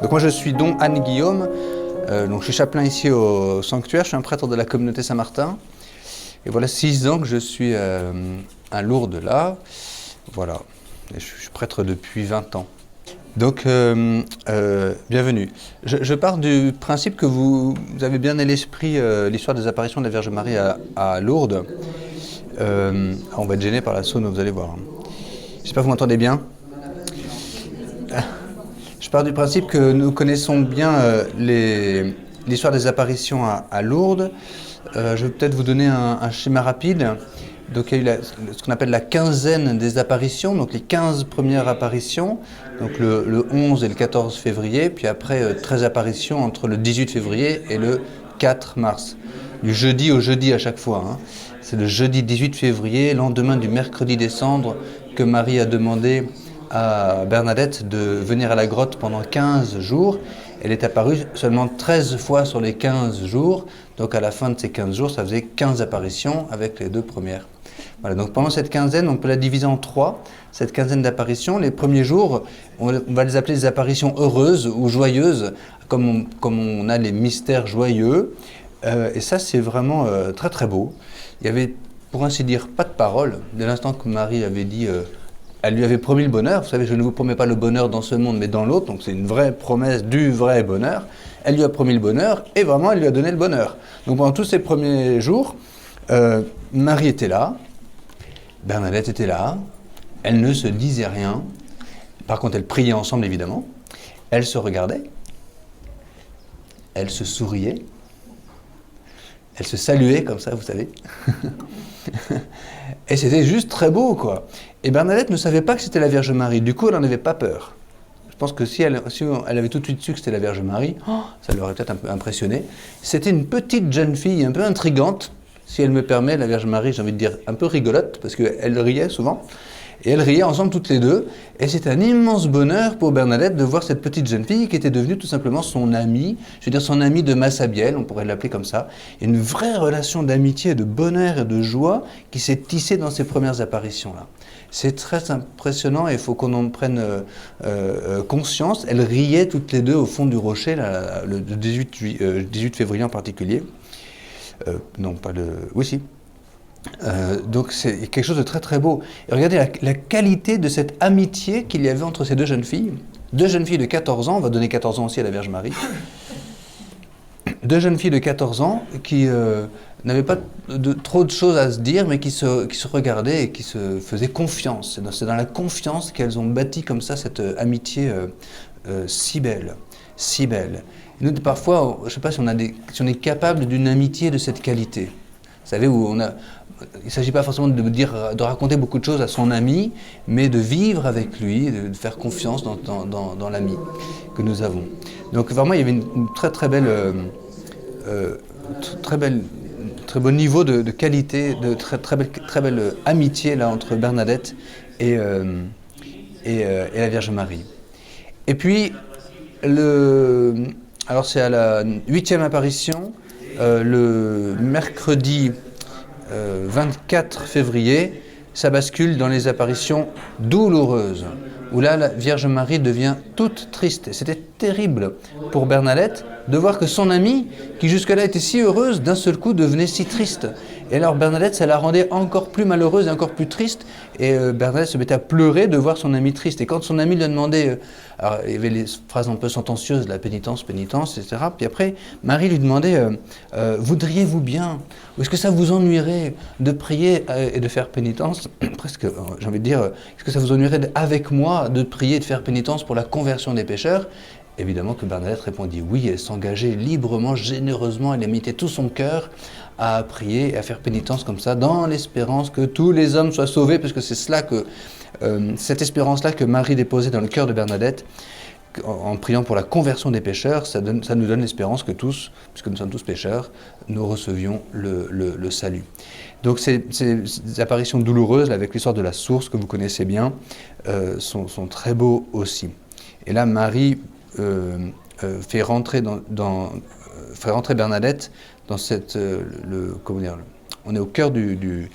Donc moi je suis Don Anne Guillaume, donc je suis chapelain ici au sanctuaire, je suis un prêtre de la communauté Saint-Martin. Et voilà 6 ans que je suis à Lourdes là, voilà, et je suis prêtre depuis 20 ans. Donc bienvenue. Je pars du principe que vous avez bien à l'esprit l'histoire des apparitions de la Vierge Marie à Lourdes. On va être gêné par la Saône, vous allez voir. J'espère que vous m'entendez bien. Je pars du principe que nous connaissons bien l'histoire des apparitions à Lourdes. Je vais peut-être vous donner un schéma rapide. Donc il y a eu ce qu'on appelle la quinzaine des apparitions, donc les 15 premières apparitions, donc le 11 et le 14 février, puis après 13 apparitions entre le 18 février et le 4 mars. Du jeudi au jeudi à chaque fois. Hein. C'est le jeudi 18 février, lendemain du mercredi des cendres, que Marie a demandé à Bernadette de venir à la grotte pendant 15 jours. Elle est apparue seulement 13 fois sur les 15 jours. Donc à la fin de ces 15 jours, ça faisait 15 apparitions avec les 2 premières. Voilà, donc pendant cette quinzaine, on peut la diviser en 3, cette quinzaine d'apparitions. Les premiers jours, on va les appeler des apparitions heureuses ou joyeuses, comme on a les mystères joyeux. Et ça, c'est vraiment très très beau. Il y avait, pour ainsi dire, pas de parole. Dès l'instant que Marie avait dit... elle lui avait promis le bonheur. Vous savez, je ne vous promets pas le bonheur dans ce monde, mais dans l'autre. Donc c'est une vraie promesse du vrai bonheur. Elle lui a promis le bonheur et vraiment, elle lui a donné le bonheur. Donc pendant tous ces premiers jours, Marie était là, Bernadette était là, elle ne se disait rien. Par contre, elles priaient ensemble, évidemment. Elles se regardaient, elles se souriaient, elles se saluaient comme ça, vous savez. Et c'était juste très beau, quoi. Et Bernadette ne savait pas que c'était la Vierge Marie. Du coup, elle n'en avait pas peur. Je pense que si elle avait tout de suite su que c'était la Vierge Marie, ça l'aurait peut-être un peu impressionné. C'était une petite jeune fille un peu intrigante, si elle me permet, la Vierge Marie, j'ai envie de dire un peu rigolote, parce qu'elle riait souvent. Et elles riaient ensemble toutes les deux. Et c'était un immense bonheur pour Bernadette de voir cette petite jeune fille qui était devenue tout simplement son amie, je veux dire son amie de Massabielle, on pourrait l'appeler comme ça. Et une vraie relation d'amitié, de bonheur et de joie qui s'est tissée dans ces premières apparitions-là. C'est très impressionnant et il faut qu'on en prenne conscience. Elles riaient toutes les deux au fond du rocher, là, le 18 février en particulier. Non, pas le... Oui, si. Donc c'est quelque chose de très très beau. Et regardez la qualité de cette amitié qu'il y avait entre ces deux jeunes filles. Deux jeunes filles de 14 ans, on va donner 14 ans aussi à la Vierge Marie. Deux jeunes filles de 14 ans qui n'avaient pas trop de choses à se dire, mais qui se regardaient et qui se faisaient confiance. C'est dans la confiance qu'elles ont bâti comme ça cette amitié si belle, si belle. Et nous, parfois, je ne sais pas si on est capable d'une amitié de cette qualité. Vous savez, il ne s'agit pas forcément de raconter beaucoup de choses à son ami, mais de vivre avec lui, de faire confiance dans l'ami que nous avons. Donc vraiment, il y avait une très très belle, très beau niveau de qualité, de très belle amitié là entre Bernadette et la Vierge Marie. Et puis, alors c'est à la 8e apparition, le mercredi 24 février, ça bascule dans les apparitions douloureuses, où là, la Vierge Marie devient toute triste. C'était terrible pour Bernadette de voir que son amie, qui jusque-là était si heureuse, d'un seul coup devenait si triste. Et alors Bernadette, ça la rendait encore plus malheureuse et encore plus triste. Et Bernadette se mettait à pleurer de voir son amie triste. Et quand son amie lui a demandé, alors il y avait les phrases un peu sentencieuses, la pénitence, etc. Puis après, Marie lui demandait, voudriez-vous bien, ou est-ce que ça vous ennuierait de prier et de faire pénitence, presque, j'ai envie de dire, est-ce que ça vous ennuierait avec moi de prier et de faire pénitence pour la conversion des pécheurs? Évidemment que Bernadette répondit oui, elle s'engageait librement, généreusement, elle mettait tout son cœur à prier et à faire pénitence comme ça, dans l'espérance que tous les hommes soient sauvés, parce que c'est cela cette espérance-là que Marie déposait dans le cœur de Bernadette, en priant pour la conversion des pécheurs, ça nous donne l'espérance que tous, puisque nous sommes tous pécheurs, nous recevions le salut. Donc ces apparitions douloureuses, avec l'histoire de la source que vous connaissez bien, sont très beaux aussi. Et là, Marie fait rentrer Bernadette dans on est au cœur de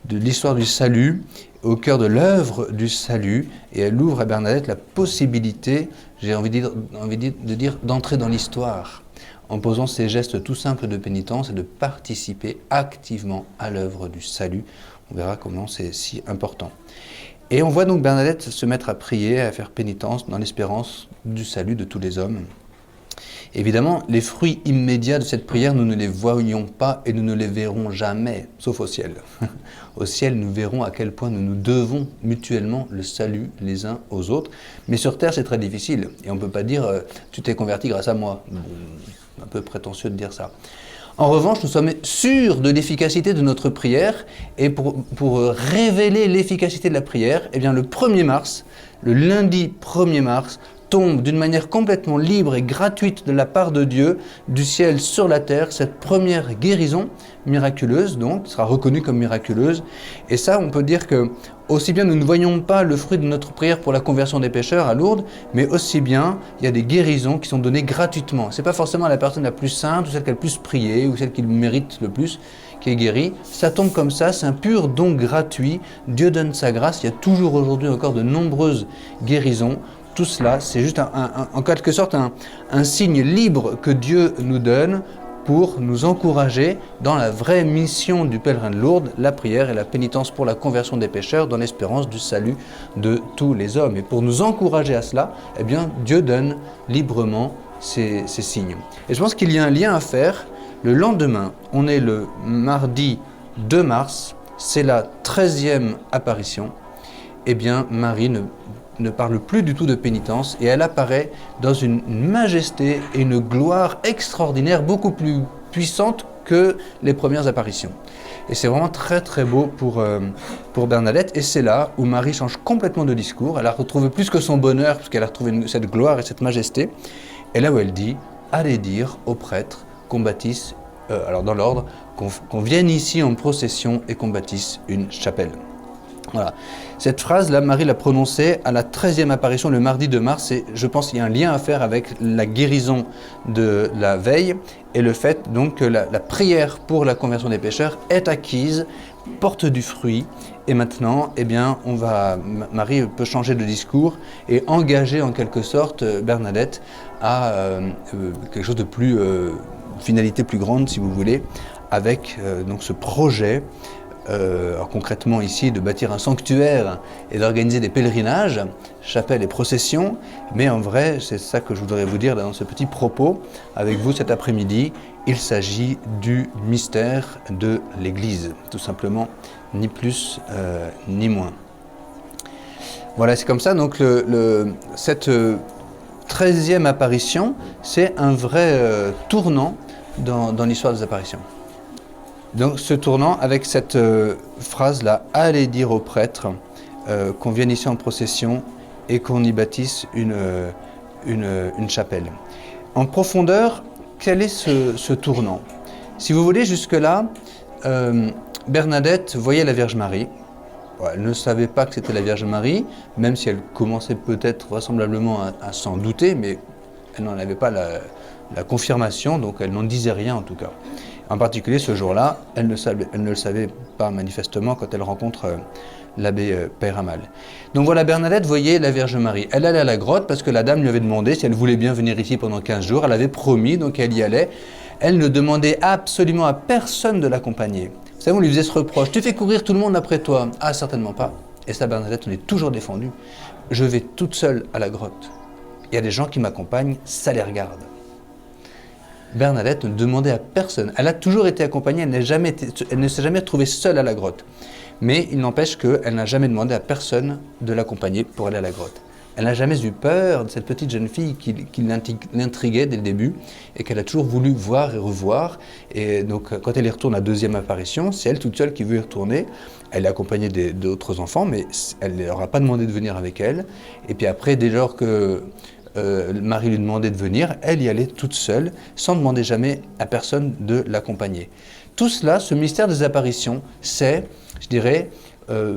l'histoire du salut, au cœur de l'œuvre du salut, et elle ouvre à Bernadette la possibilité, j'ai envie de dire, d'entrer dans l'histoire, en posant ces gestes tout simples de pénitence et de participer activement à l'œuvre du salut. On verra comment c'est si important. Et on voit donc Bernadette se mettre à prier, à faire pénitence dans l'espérance du salut de tous les hommes. Évidemment, les fruits immédiats de cette prière, nous ne les voyons pas et nous ne les verrons jamais, sauf au ciel. Au ciel, nous verrons à quel point nous nous devons mutuellement le salut les uns aux autres. Mais sur terre, c'est très difficile. Et on ne peut pas dire « tu t'es converti grâce à moi ». Un peu prétentieux de dire ça. En revanche, nous sommes sûrs de l'efficacité de notre prière, et pour révéler l'efficacité de la prière, eh bien le 1er mars, le lundi 1er mars, tombe d'une manière complètement libre et gratuite de la part de Dieu, du ciel sur la terre, cette première guérison miraculeuse, donc, sera reconnue comme miraculeuse. Et ça, on peut dire que, aussi bien nous ne voyons pas le fruit de notre prière pour la conversion des pécheurs à Lourdes, mais aussi bien, il y a des guérisons qui sont données gratuitement. Ce n'est pas forcément la personne la plus sainte, ou celle qui a le plus prié, ou celle qui le mérite le plus, qui est guérie. Ça tombe comme ça, c'est un pur don gratuit. Dieu donne sa grâce. Il y a toujours aujourd'hui encore de nombreuses guérisons. Tout cela, c'est juste en quelque sorte un signe libre que Dieu nous donne pour nous encourager dans la vraie mission du pèlerin de Lourdes, la prière et la pénitence pour la conversion des pécheurs, dans l'espérance du salut de tous les hommes. Et pour nous encourager à cela, eh bien, Dieu donne librement ces signes. Et je pense qu'il y a un lien à faire. Le lendemain, on est le mardi 2 mars, c'est la 13e apparition. Eh bien, Marie ne parle plus du tout de pénitence et elle apparaît dans une majesté et une gloire extraordinaire, beaucoup plus puissante que les premières apparitions. Et c'est vraiment très très beau pour Bernadette, et c'est là où Marie change complètement de discours. Elle a retrouvé plus que son bonheur, puisqu'elle a retrouvé cette gloire et cette majesté. Et là où elle dit « Allez dire aux prêtres qu'on bâtisse, alors dans l'ordre, qu'on vienne ici en procession et qu'on bâtisse une chapelle. » Voilà. Cette phrase-là, Marie l'a prononcée à la 13e apparition, le mardi 2 mars, et je pense qu'il y a un lien à faire avec la guérison de la veille et le fait donc que la prière pour la conversion des pécheurs est acquise, porte du fruit, et maintenant, eh bien, Marie peut changer de discours et engager en quelque sorte Bernadette à quelque chose de plus, finalité plus grande si vous voulez, avec donc ce projet. Alors concrètement ici de bâtir un sanctuaire et d'organiser des pèlerinages, chapelles et processions, mais en vrai c'est ça que je voudrais vous dire dans ce petit propos avec vous cet après-midi. Il s'agit du mystère de l'Église, tout simplement, ni plus ni moins. Voilà, c'est comme ça, donc cette 13e apparition, c'est un vrai tournant dans l'histoire des apparitions. Donc ce tournant avec cette phrase-là, « Allez dire aux prêtres qu'on vienne ici en procession et qu'on y bâtisse une chapelle. » En profondeur, quel est ce tournant? Si vous voulez, jusque-là, Bernadette voyait la Vierge Marie. Elle ne savait pas que c'était la Vierge Marie, même si elle commençait peut-être vraisemblablement à s'en douter, mais elle n'en avait pas la confirmation, donc elle n'en disait rien en tout cas. En particulier ce jour-là, elle ne le savait pas manifestement quand elle rencontre l'abbé Peyramal. Donc voilà, Bernadette voyait la Vierge Marie. Elle allait à la grotte parce que la dame lui avait demandé si elle voulait bien venir ici pendant 15 jours. Elle avait promis, donc elle y allait. Elle ne demandait absolument à personne de l'accompagner. Vous savez, on lui faisait ce reproche. Tu fais courir tout le monde après toi. Ah, certainement pas. Et ça, Bernadette, on est toujours défendu. Je vais toute seule à la grotte. Il y a des gens qui m'accompagnent, ça les regarde. Bernadette ne demandait à personne. Elle a toujours été accompagnée, elle ne s'est jamais retrouvée seule à la grotte. Mais il n'empêche qu'elle n'a jamais demandé à personne de l'accompagner pour aller à la grotte. Elle n'a jamais eu peur de cette petite jeune fille qui l'intriguait dès le début et qu'elle a toujours voulu voir et revoir. Et donc, quand elle y retourne à 2e apparition, c'est elle toute seule qui veut y retourner. Elle est accompagnée d'autres enfants, mais elle ne leur a pas demandé de venir avec elle. Et puis après, dès lors que Marie lui demandait de venir, elle y allait toute seule, sans demander jamais à personne de l'accompagner. Tout cela, ce mystère des apparitions, c'est, je dirais, la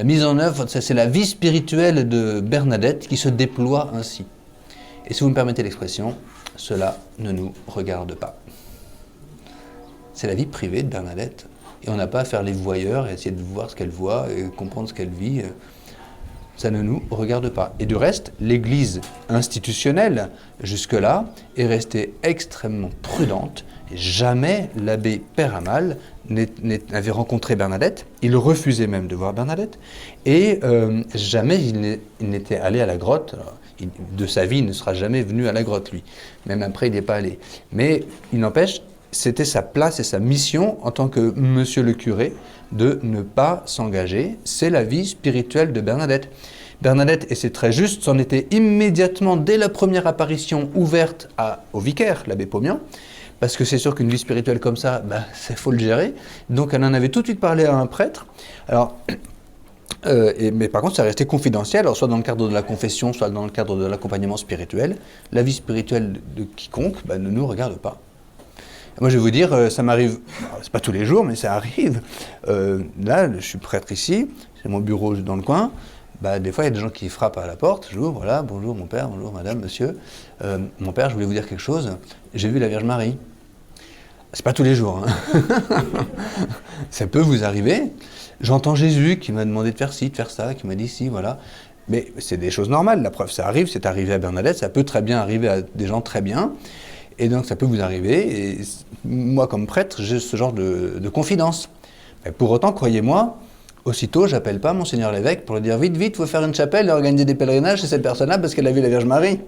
mise en œuvre, c'est la vie spirituelle de Bernadette qui se déploie ainsi. Et si vous me permettez l'expression, cela ne nous regarde pas. c'est la vie privée de Bernadette. Et on n'a pas à faire les voyeurs et essayer de voir ce qu'elle voit et comprendre ce qu'elle vit. Ça ne nous regarde pas. Et du reste, l'Église institutionnelle, jusque-là, est restée extrêmement prudente. Et jamais l'abbé Peyramale n'avait rencontré Bernadette. Il refusait même de voir Bernadette. Et jamais il n'était allé à la grotte. Alors, de sa vie, il ne sera jamais venu à la grotte, lui. Même après, il n'y est pas allé. Mais il n'empêche, c'était sa place et sa mission en tant que monsieur le curé de ne pas s'engager. C'est la vie spirituelle de Bernadette. Bernadette, et c'est très juste, s'en était immédiatement, dès la première apparition, ouverte au vicaire, l'abbé Paumian, parce que c'est sûr qu'une vie spirituelle comme ça, il faut le gérer. Donc elle en avait tout de suite parlé à un prêtre. Alors, mais par contre, ça restait confidentiel, alors soit dans le cadre de la confession, soit dans le cadre de l'accompagnement spirituel. La vie spirituelle de quiconque ne nous regarde pas. Moi, je vais vous dire, ça m'arrive, c'est pas tous les jours, mais ça arrive. Là, je suis prêtre ici, c'est mon bureau dans le coin. Des fois, il y a des gens qui frappent à la porte. J'ouvre, voilà, bonjour mon père, bonjour madame, monsieur. Mon père, je voulais vous dire quelque chose. J'ai vu la Vierge Marie. C'est pas tous les jours, hein. Ça peut vous arriver. J'entends Jésus qui m'a demandé de faire ci, de faire ça, qui m'a dit ci, voilà. Mais c'est des choses normales. La preuve, ça arrive, c'est arrivé à Bernadette, ça peut très bien arriver à des gens très bien. Et donc ça peut vous arriver, et moi comme prêtre, j'ai ce genre de confidence. Mais pour autant, croyez-moi, aussitôt, j'appelle pas Monseigneur l'évêque pour lui dire vite, vite, il faut faire une chapelle et organiser des pèlerinages chez cette personne-là parce qu'elle a vu la Vierge Marie.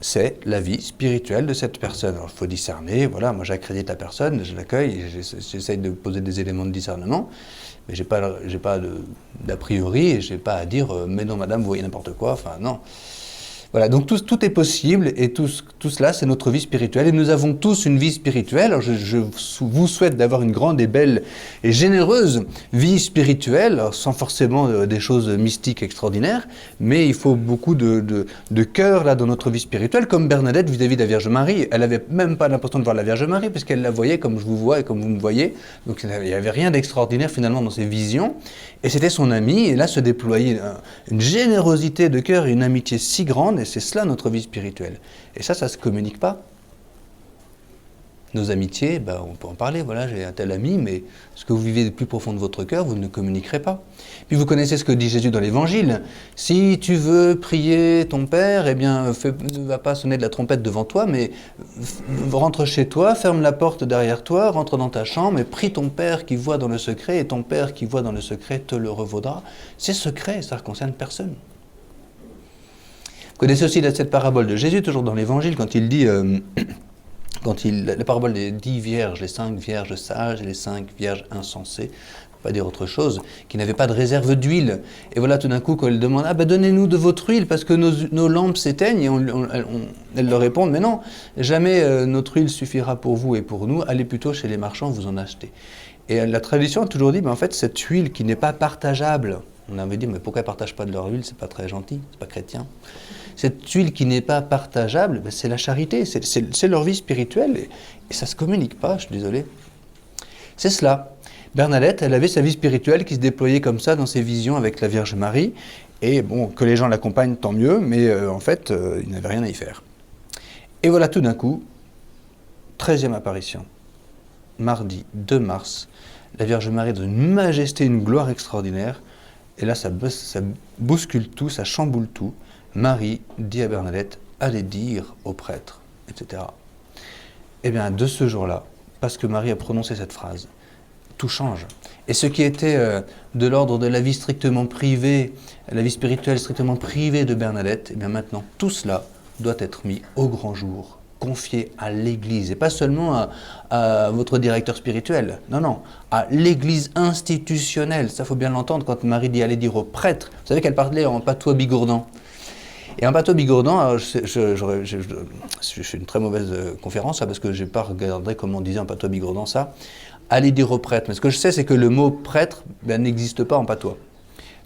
C'est la vie spirituelle de cette personne. Alors il faut discerner, voilà, moi j'accrédite la personne, je l'accueille, j'essaye de poser des éléments de discernement, mais j'ai pas d'a priori, et j'ai pas à dire mais non madame, vous voyez n'importe quoi, enfin non. Voilà, donc tout est possible et tout cela, c'est notre vie spirituelle. Et nous avons tous une vie spirituelle. Alors je vous souhaite d'avoir une grande et belle et généreuse vie spirituelle, alors sans forcément des choses mystiques extraordinaires, mais il faut beaucoup de cœur là dans notre vie spirituelle, comme Bernadette vis-à-vis de la Vierge Marie. Elle n'avait même pas l'impression de voir la Vierge Marie, puisqu'elle la voyait comme je vous vois et comme vous me voyez. Donc il n'y avait rien d'extraordinaire finalement dans ses visions. Et c'était son amie, et là se déployait une générosité de cœur et une amitié si grande, et c'est cela notre vie spirituelle. Et ça ne se communique pas. Nos amitiés, on peut en parler, voilà, j'ai un tel ami, mais ce que vous vivez le plus profond de votre cœur, vous ne communiquerez pas. Puis vous connaissez ce que dit Jésus dans l'Évangile. Si tu veux prier ton Père, eh bien, ne va pas sonner de la trompette devant toi, mais rentre chez toi, ferme la porte derrière toi, rentre dans ta chambre et prie ton Père qui voit dans le secret, et ton Père qui voit dans le secret te le revaudra. C'est secret, ça ne concerne personne. Vous connaissez aussi cette parabole de Jésus, toujours dans l'Évangile, quand il dit... la parabole des 10 vierges, les 5 vierges sages et les 5 vierges insensées, pas dire autre chose, qui n'avaient pas de réserve d'huile. Et voilà, tout d'un coup, quand elle demande « donnez-nous de votre huile, parce que nos lampes s'éteignent », et elles leur répondent « Mais non, jamais notre huile suffira pour vous et pour nous, allez plutôt chez les marchands, vous en achetez. » Et la tradition a toujours dit « En fait, cette huile qui n'est pas partageable, on avait dit, mais pourquoi ils ne partagent pas de leur huile? C'est pas très gentil, c'est pas chrétien. » Cette huile qui n'est pas partageable, c'est la charité, c'est leur vie spirituelle, et ça ne se communique pas, je suis désolé. C'est cela. Bernadette, elle avait sa vie spirituelle qui se déployait comme ça dans ses visions avec la Vierge Marie, et bon, que les gens l'accompagnent, tant mieux, mais en fait, il n'avait rien à y faire. Et voilà tout d'un coup, 13e apparition, mardi 2 mars, la Vierge Marie dans une majesté, une gloire extraordinaire, et là ça bouscule tout, ça chamboule tout. Marie dit à Bernadette, allez dire au prêtre, etc. Eh bien, de ce jour-là, parce que Marie a prononcé cette phrase, tout change. Et ce qui était de l'ordre de la vie strictement privée, la vie spirituelle strictement privée de Bernadette, eh bien maintenant, tout cela doit être mis au grand jour, confié à l'Église, et pas seulement à votre directeur spirituel, non, à l'Église institutionnelle. Ça, faut bien l'entendre quand Marie dit allez dire au prêtre. Vous savez qu'elle parlait en patois bigourdan. Et en patois bigourdan, je fais une très mauvaise conférence, parce que je n'ai pas regardé comment on disait en patois bigourdan ça, allez dire au prêtre. Mais ce que je sais, c'est que le mot prêtre n'existe pas en patois.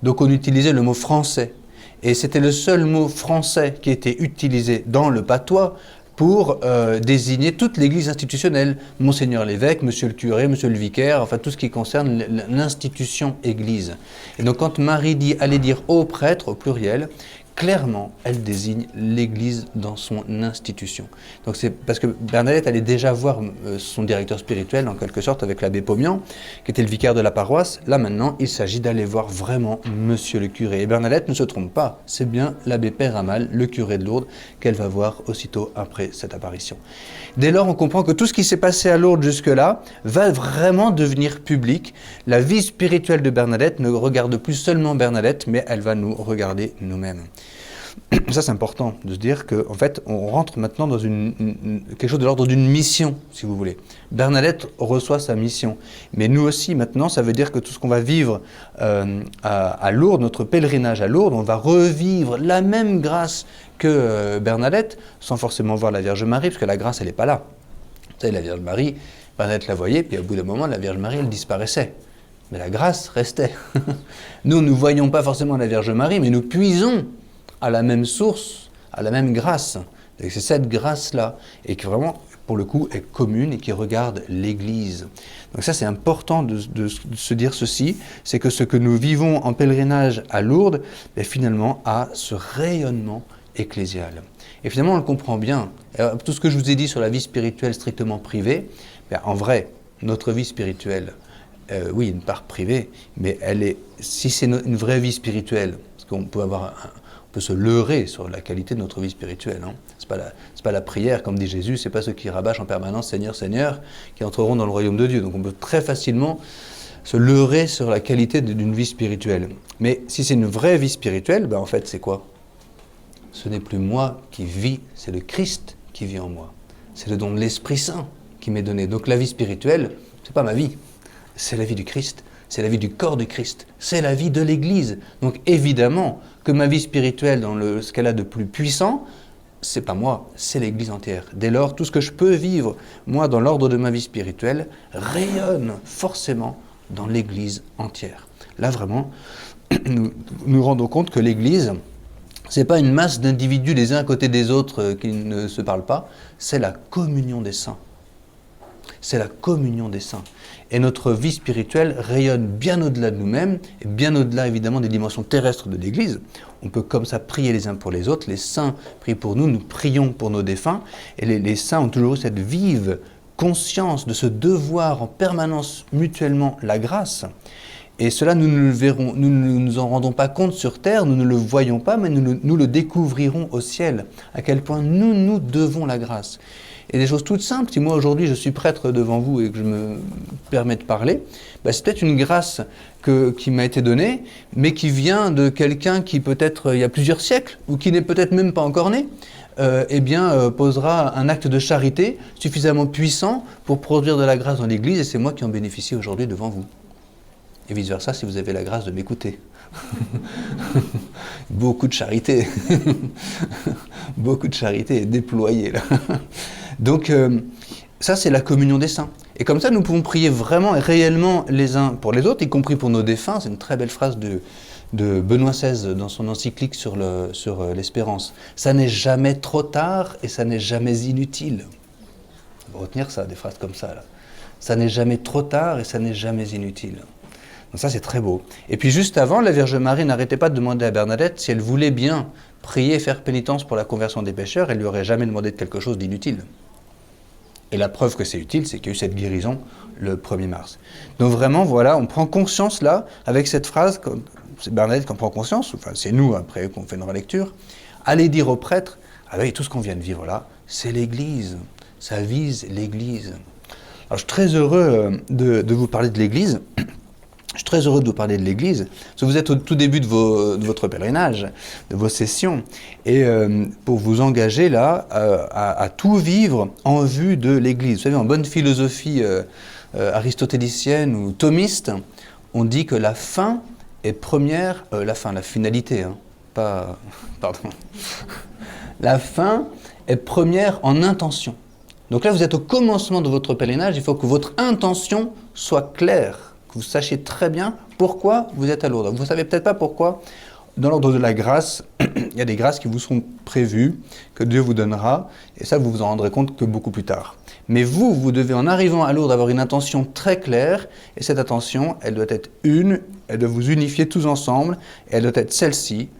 Donc on utilisait le mot français. Et c'était le seul mot français qui était utilisé dans le patois pour désigner toute l'Église institutionnelle, Monseigneur l'évêque, Monsieur le curé, Monsieur le vicaire, enfin tout ce qui concerne l'institution Église. Et donc quand Marie dit « allez dire au prêtre » au pluriel, clairement, elle désigne l'Église dans son institution. Donc c'est parce que Bernadette allait déjà voir son directeur spirituel, en quelque sorte, avec l'abbé Pomian, qui était le vicaire de la paroisse. Là maintenant, il s'agit d'aller voir vraiment monsieur le curé. Et Bernadette ne se trompe pas, c'est bien l'abbé Père Amal, le curé de Lourdes, qu'elle va voir aussitôt après cette apparition. Dès lors, on comprend que tout ce qui s'est passé à Lourdes jusque-là va vraiment devenir public. La vie spirituelle de Bernadette ne regarde plus seulement Bernadette, mais elle va nous regarder nous-mêmes. Ça, c'est important de se dire qu'en fait, on rentre maintenant dans quelque chose de l'ordre d'une mission, si vous voulez. Bernadette reçoit sa mission. Mais nous aussi, maintenant, ça veut dire que tout ce qu'on va vivre à Lourdes, notre pèlerinage à Lourdes, on va revivre la même grâce que Bernadette, sans forcément voir la Vierge Marie, parce que la grâce, elle n'est pas là. Vous savez, la Vierge Marie, Bernadette la voyait, puis au bout d'un moment, la Vierge Marie, elle disparaissait. Mais la grâce restait. Nous ne voyons pas forcément la Vierge Marie, mais nous puisons à la même source, à la même grâce. Et c'est cette grâce-là, et qui vraiment, pour le coup, est commune et qui regarde l'Église. Donc ça, c'est important de se dire ceci, c'est que ce que nous vivons en pèlerinage à Lourdes, finalement, a ce rayonnement ecclésial. Et finalement, on le comprend bien. Alors, tout ce que je vous ai dit sur la vie spirituelle strictement privée, en vrai, notre vie spirituelle, oui, une part privée, mais elle est, si c'est une vraie vie spirituelle, parce qu'on peut avoir on peut se leurrer sur la qualité de notre vie spirituelle. Hein. C'est pas la prière, comme dit Jésus, c'est pas ceux qui rabâchent en permanence Seigneur, Seigneur, qui entreront dans le royaume de Dieu. Donc on peut très facilement se leurrer sur la qualité d'une vie spirituelle. Mais si c'est une vraie vie spirituelle, en fait c'est quoi? Ce n'est plus moi qui vis, c'est le Christ qui vit en moi. C'est le don de l'Esprit Saint qui m'est donné. Donc la vie spirituelle, c'est pas ma vie, c'est la vie du Christ. C'est la vie du corps de Christ, c'est la vie de l'Église. Donc évidemment que ma vie spirituelle, dans ce qu'elle a de plus puissant, c'est pas moi, c'est l'Église entière. Dès lors, tout ce que je peux vivre, moi, dans l'ordre de ma vie spirituelle, rayonne forcément dans l'Église entière. Là, vraiment, nous nous rendons compte que l'Église, c'est pas une masse d'individus les uns à côté des autres qui ne se parlent pas, c'est la communion des saints. C'est la communion des saints. Et notre vie spirituelle rayonne bien au-delà de nous-mêmes, et bien au-delà évidemment des dimensions terrestres de l'Église. On peut comme ça prier les uns pour les autres, les saints prient pour nous, nous prions pour nos défunts, et les saints ont toujours eu cette vive conscience de ce devoir en permanence mutuellement la grâce. Et cela, nous ne le verrons, nous ne nous en rendons pas compte sur terre, nous ne le voyons pas, mais nous le découvrirons au ciel, à quel point nous devons la grâce. Et des choses toutes simples, si moi aujourd'hui je suis prêtre devant vous et que je me permets de parler, c'est peut-être une grâce qui m'a été donnée, mais qui vient de quelqu'un qui peut-être il y a plusieurs siècles, ou qui n'est peut-être même pas encore né, posera un acte de charité suffisamment puissant pour produire de la grâce dans l'Église, et c'est moi qui en bénéficie aujourd'hui devant vous. Et vice-versa si vous avez la grâce de m'écouter. Beaucoup de charité. Beaucoup de charité est déployée là. Donc ça c'est la communion des saints. Et comme ça nous pouvons prier vraiment et réellement les uns pour les autres, y compris pour nos défunts. C'est une très belle phrase de Benoît XVI dans son encyclique sur l'espérance. Ça n'est jamais trop tard et ça n'est jamais inutile. On va retenir ça, des phrases comme ça là. Ça n'est jamais trop tard et ça n'est jamais inutile. Donc ça c'est très beau. Et puis juste avant, la Vierge Marie n'arrêtait pas de demander à Bernadette si elle voulait bien prier et faire pénitence pour la conversion des pécheurs, elle lui aurait jamais demandé de quelque chose d'inutile. Et la preuve que c'est utile, c'est qu'il y a eu cette guérison le 1er mars. Donc vraiment, voilà, on prend conscience là, avec cette phrase, c'est Bernadette qui en prend conscience, enfin c'est nous après qu'on fait notre lecture, allez dire aux prêtres, ah oui, tout ce qu'on vient de vivre là, c'est l'Église, ça vise l'Église. Alors je suis très heureux de vous parler de l'Église. Je suis très heureux de vous parler de l'Église, parce que vous êtes au tout début de votre pèlerinage, de vos sessions, et pour vous engager là à tout vivre en vue de l'Église. Vous savez, en bonne philosophie aristotélicienne ou thomiste, on dit que la fin est première, la finalité, hein, pardon. La fin est première en intention. Donc là, vous êtes au commencement de votre pèlerinage, il faut que votre intention soit claire, que vous sachiez très bien pourquoi vous êtes à Lourdes. Vous ne savez peut-être pas pourquoi. Dans l'ordre de la grâce, il y a des grâces qui vous seront prévues, que Dieu vous donnera, et ça, vous vous en rendrez compte que beaucoup plus tard. Mais vous devez, en arrivant à Lourdes, avoir une intention très claire, et cette intention, elle doit être elle doit vous unifier tous ensemble, et elle doit être celle-ci.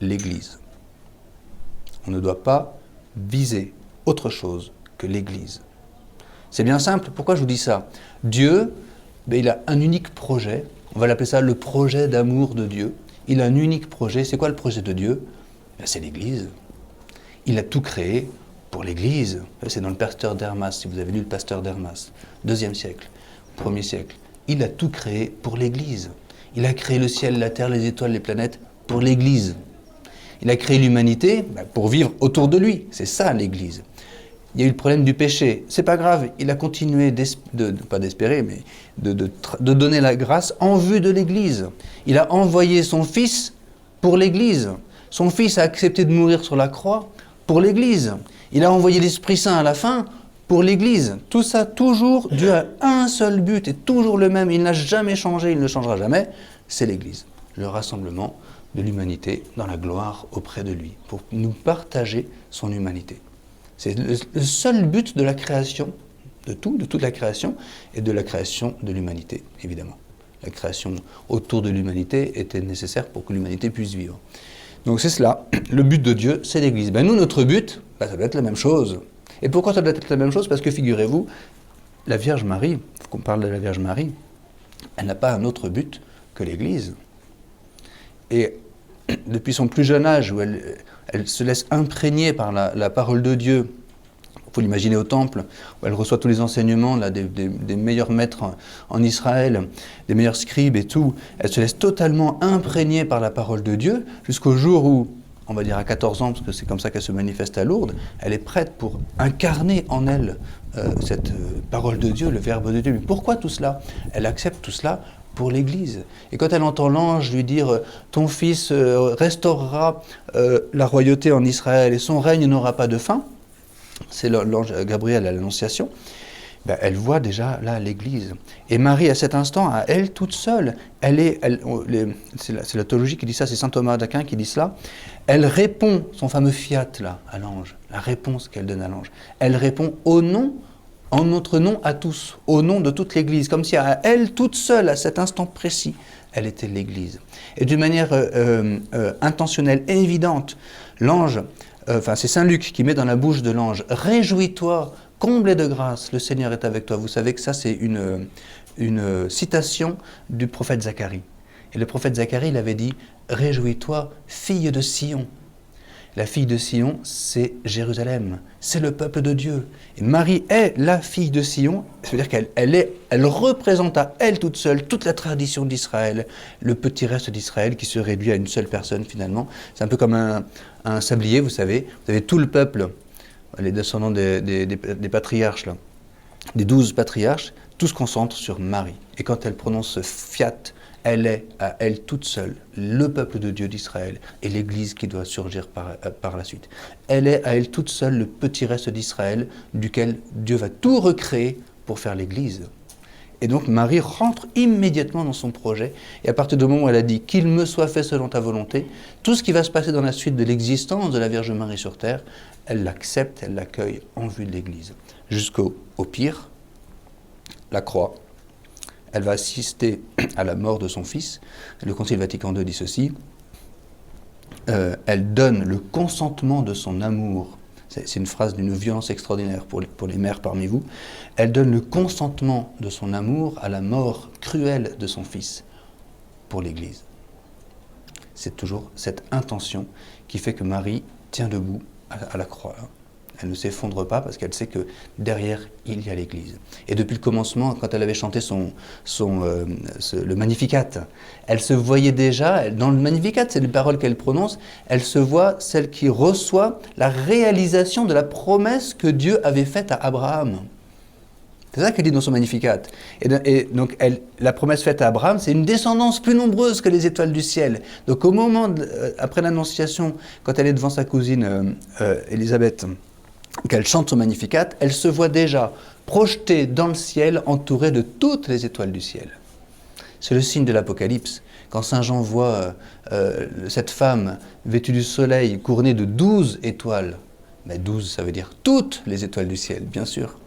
l'Église. On ne doit pas viser autre chose que l'Église. C'est bien simple, pourquoi je vous dis ça? Dieu, il a un unique projet, on va l'appeler ça le projet d'amour de Dieu. Il a un unique projet, c'est quoi le projet de Dieu? C'est l'Église. Il a tout créé pour l'Église. C'est dans le Pasteur d'Hermas, si vous avez lu le Pasteur d'Hermas, 2e siècle, 1er siècle. Il a tout créé pour l'Église. Il a créé le ciel, la terre, les étoiles, les planètes pour l'Église. Il a créé l'humanité pour vivre autour de lui. C'est ça l'Église. Il y a eu le problème du péché. C'est pas grave. Il a continué, pas d'espérer, mais de donner la grâce en vue de l'Église. Il a envoyé son Fils pour l'Église. Son Fils a accepté de mourir sur la croix pour l'Église. Il a envoyé l'Esprit Saint à la fin pour l'Église. Tout ça, toujours, Dieu a un seul but, et toujours le même. Il n'a jamais changé, il ne changera jamais. C'est l'Église. Le rassemblement de l'humanité dans la gloire auprès de lui, pour nous partager son humanité. C'est le seul but de la création, de toute la création, et de la création de l'humanité, évidemment. La création autour de l'humanité était nécessaire pour que l'humanité puisse vivre. Donc c'est cela, le but de Dieu, c'est l'Église. Nous, notre but, ça doit être la même chose. Et pourquoi ça doit être la même chose? Parce que figurez-vous, la Vierge Marie, qu'on parle de la Vierge Marie, elle n'a pas un autre but que l'Église. Et depuis son plus jeune âge, où elle se laisse imprégner par la parole de Dieu, il faut l'imaginer au temple, où elle reçoit tous les enseignements des meilleurs maîtres en Israël, des meilleurs scribes et tout. Elle se laisse totalement imprégner par la parole de Dieu, jusqu'au jour où, on va dire à 14 ans, parce que c'est comme ça qu'elle se manifeste à Lourdes, elle est prête pour incarner en elle cette parole de Dieu, le Verbe de Dieu. Mais pourquoi tout cela? Elle accepte tout cela pour l'Église. Et quand elle entend l'ange lui dire « Ton fils restaurera la royauté en Israël et son règne n'aura pas de fin », c'est l'ange Gabriel à l'Annonciation, elle voit déjà là l'Église. Et Marie, à cet instant, à elle toute seule, c'est la théologie qui dit ça, c'est saint Thomas d'Aquin qui dit cela, elle répond, son fameux fiat là, à l'ange, la réponse qu'elle donne à l'ange, elle répond au nom, en notre nom à tous, au nom de toute l'Église, comme si à elle toute seule, à cet instant précis, elle était l'Église. Et d'une manière intentionnelle et évidente, l'ange, c'est saint Luc qui met dans la bouche de l'ange « Réjouis-toi, comblé de grâce, le Seigneur est avec toi ». Vous savez que ça, c'est une citation du prophète Zacharie. Et le prophète Zacharie, il avait dit « Réjouis-toi, fille de Sion ». La fille de Sion, c'est Jérusalem, c'est le peuple de Dieu. Et Marie est la fille de Sion, c'est-à-dire qu'elle représente à elle toute seule toute la tradition d'Israël, le petit reste d'Israël qui se réduit à une seule personne finalement. C'est un peu comme un sablier, vous avez tout le peuple, les descendants des patriarches, là, des 12 patriarches, tout se concentre sur Marie. Et quand elle prononce ce fiat, elle est à elle toute seule le peuple de Dieu d'Israël et l'Église qui doit surgir par la suite. Elle est à elle toute seule le petit reste d'Israël duquel Dieu va tout recréer pour faire l'Église. Et donc Marie rentre immédiatement dans son projet et à partir du moment où elle a dit « qu'il me soit fait selon ta volonté », tout ce qui va se passer dans la suite de l'existence de la Vierge Marie sur terre, elle l'accepte, elle l'accueille en vue de l'Église. Jusqu'au pire, la croix. Elle va assister à la mort de son fils. Le Concile Vatican II dit ceci. Elle donne le consentement de son amour. C'est une phrase d'une violence extraordinaire pour les mères parmi vous. Elle donne le consentement de son amour à la mort cruelle de son fils pour l'Église. C'est toujours cette intention qui fait que Marie tient debout à la croix. Elle ne s'effondre pas parce qu'elle sait que derrière, il y a l'Église. Et depuis le commencement, quand elle avait chanté le Magnificat, elle se voyait déjà, dans le Magnificat, c'est les paroles qu'elle prononce, elle se voit celle qui reçoit la réalisation de la promesse que Dieu avait faite à Abraham. C'est ça qu'elle dit dans son Magnificat. Et donc, la promesse faite à Abraham, c'est une descendance plus nombreuse que les étoiles du ciel. Donc au moment, après l'Annonciation, quand elle est devant sa cousine Élisabeth, qu'elle chante son Magnificat, elle se voit déjà projetée dans le ciel, entourée de toutes les étoiles du ciel. C'est le signe de l'Apocalypse. Quand Saint Jean voit cette femme vêtue du soleil, couronnée de 12 étoiles, mais 12, ça veut dire toutes les étoiles du ciel, bien sûr.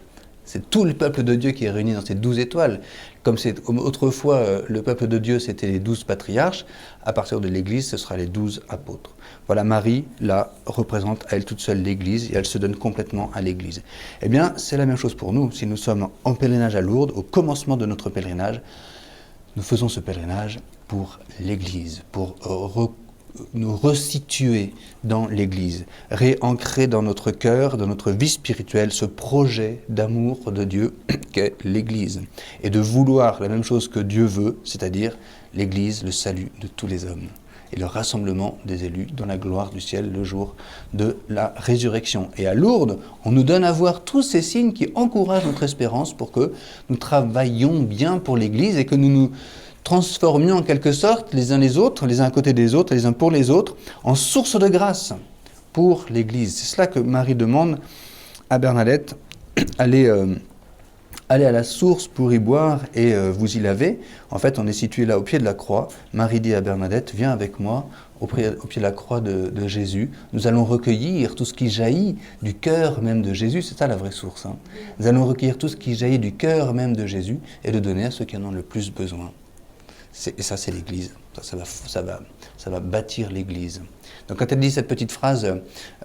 C'est tout le peuple de Dieu qui est réuni dans ces 12 étoiles. Comme autrefois, le peuple de Dieu, c'était les 12 patriarches, à partir de l'Église, ce sera les 12 apôtres. Voilà, Marie, là, représente à elle toute seule l'Église, et elle se donne complètement à l'Église. Eh bien, c'est la même chose pour nous. Si nous sommes en pèlerinage à Lourdes, au commencement de notre pèlerinage, nous faisons ce pèlerinage pour l'Église, pour nous resituer dans l'Église, réancrer dans notre cœur, dans notre vie spirituelle, ce projet d'amour de Dieu qu'est l'Église, et de vouloir la même chose que Dieu veut, c'est-à-dire l'Église, le salut de tous les hommes, et le rassemblement des élus dans la gloire du ciel le jour de la résurrection. Et à Lourdes, on nous donne à voir tous ces signes qui encouragent notre espérance pour que nous travaillions bien pour l'Église et que nous nous transformions en quelque sorte les uns les autres, les uns à côté des autres, les uns pour les autres, en source de grâce pour l'Église. C'est cela que Marie demande à Bernadette, allez à la source pour y boire et vous y laver. En fait, on est situé là au pied de la croix. Marie dit à Bernadette, viens avec moi au pied de la croix de Jésus. Nous allons recueillir tout ce qui jaillit du cœur même de Jésus. C'est ça la vraie source. Nous allons recueillir tout ce qui jaillit du cœur même de Jésus et le donner à ceux qui en ont le plus besoin. Et ça, c'est l'Église. Ça va bâtir l'Église. Donc quand elle dit cette petite phrase,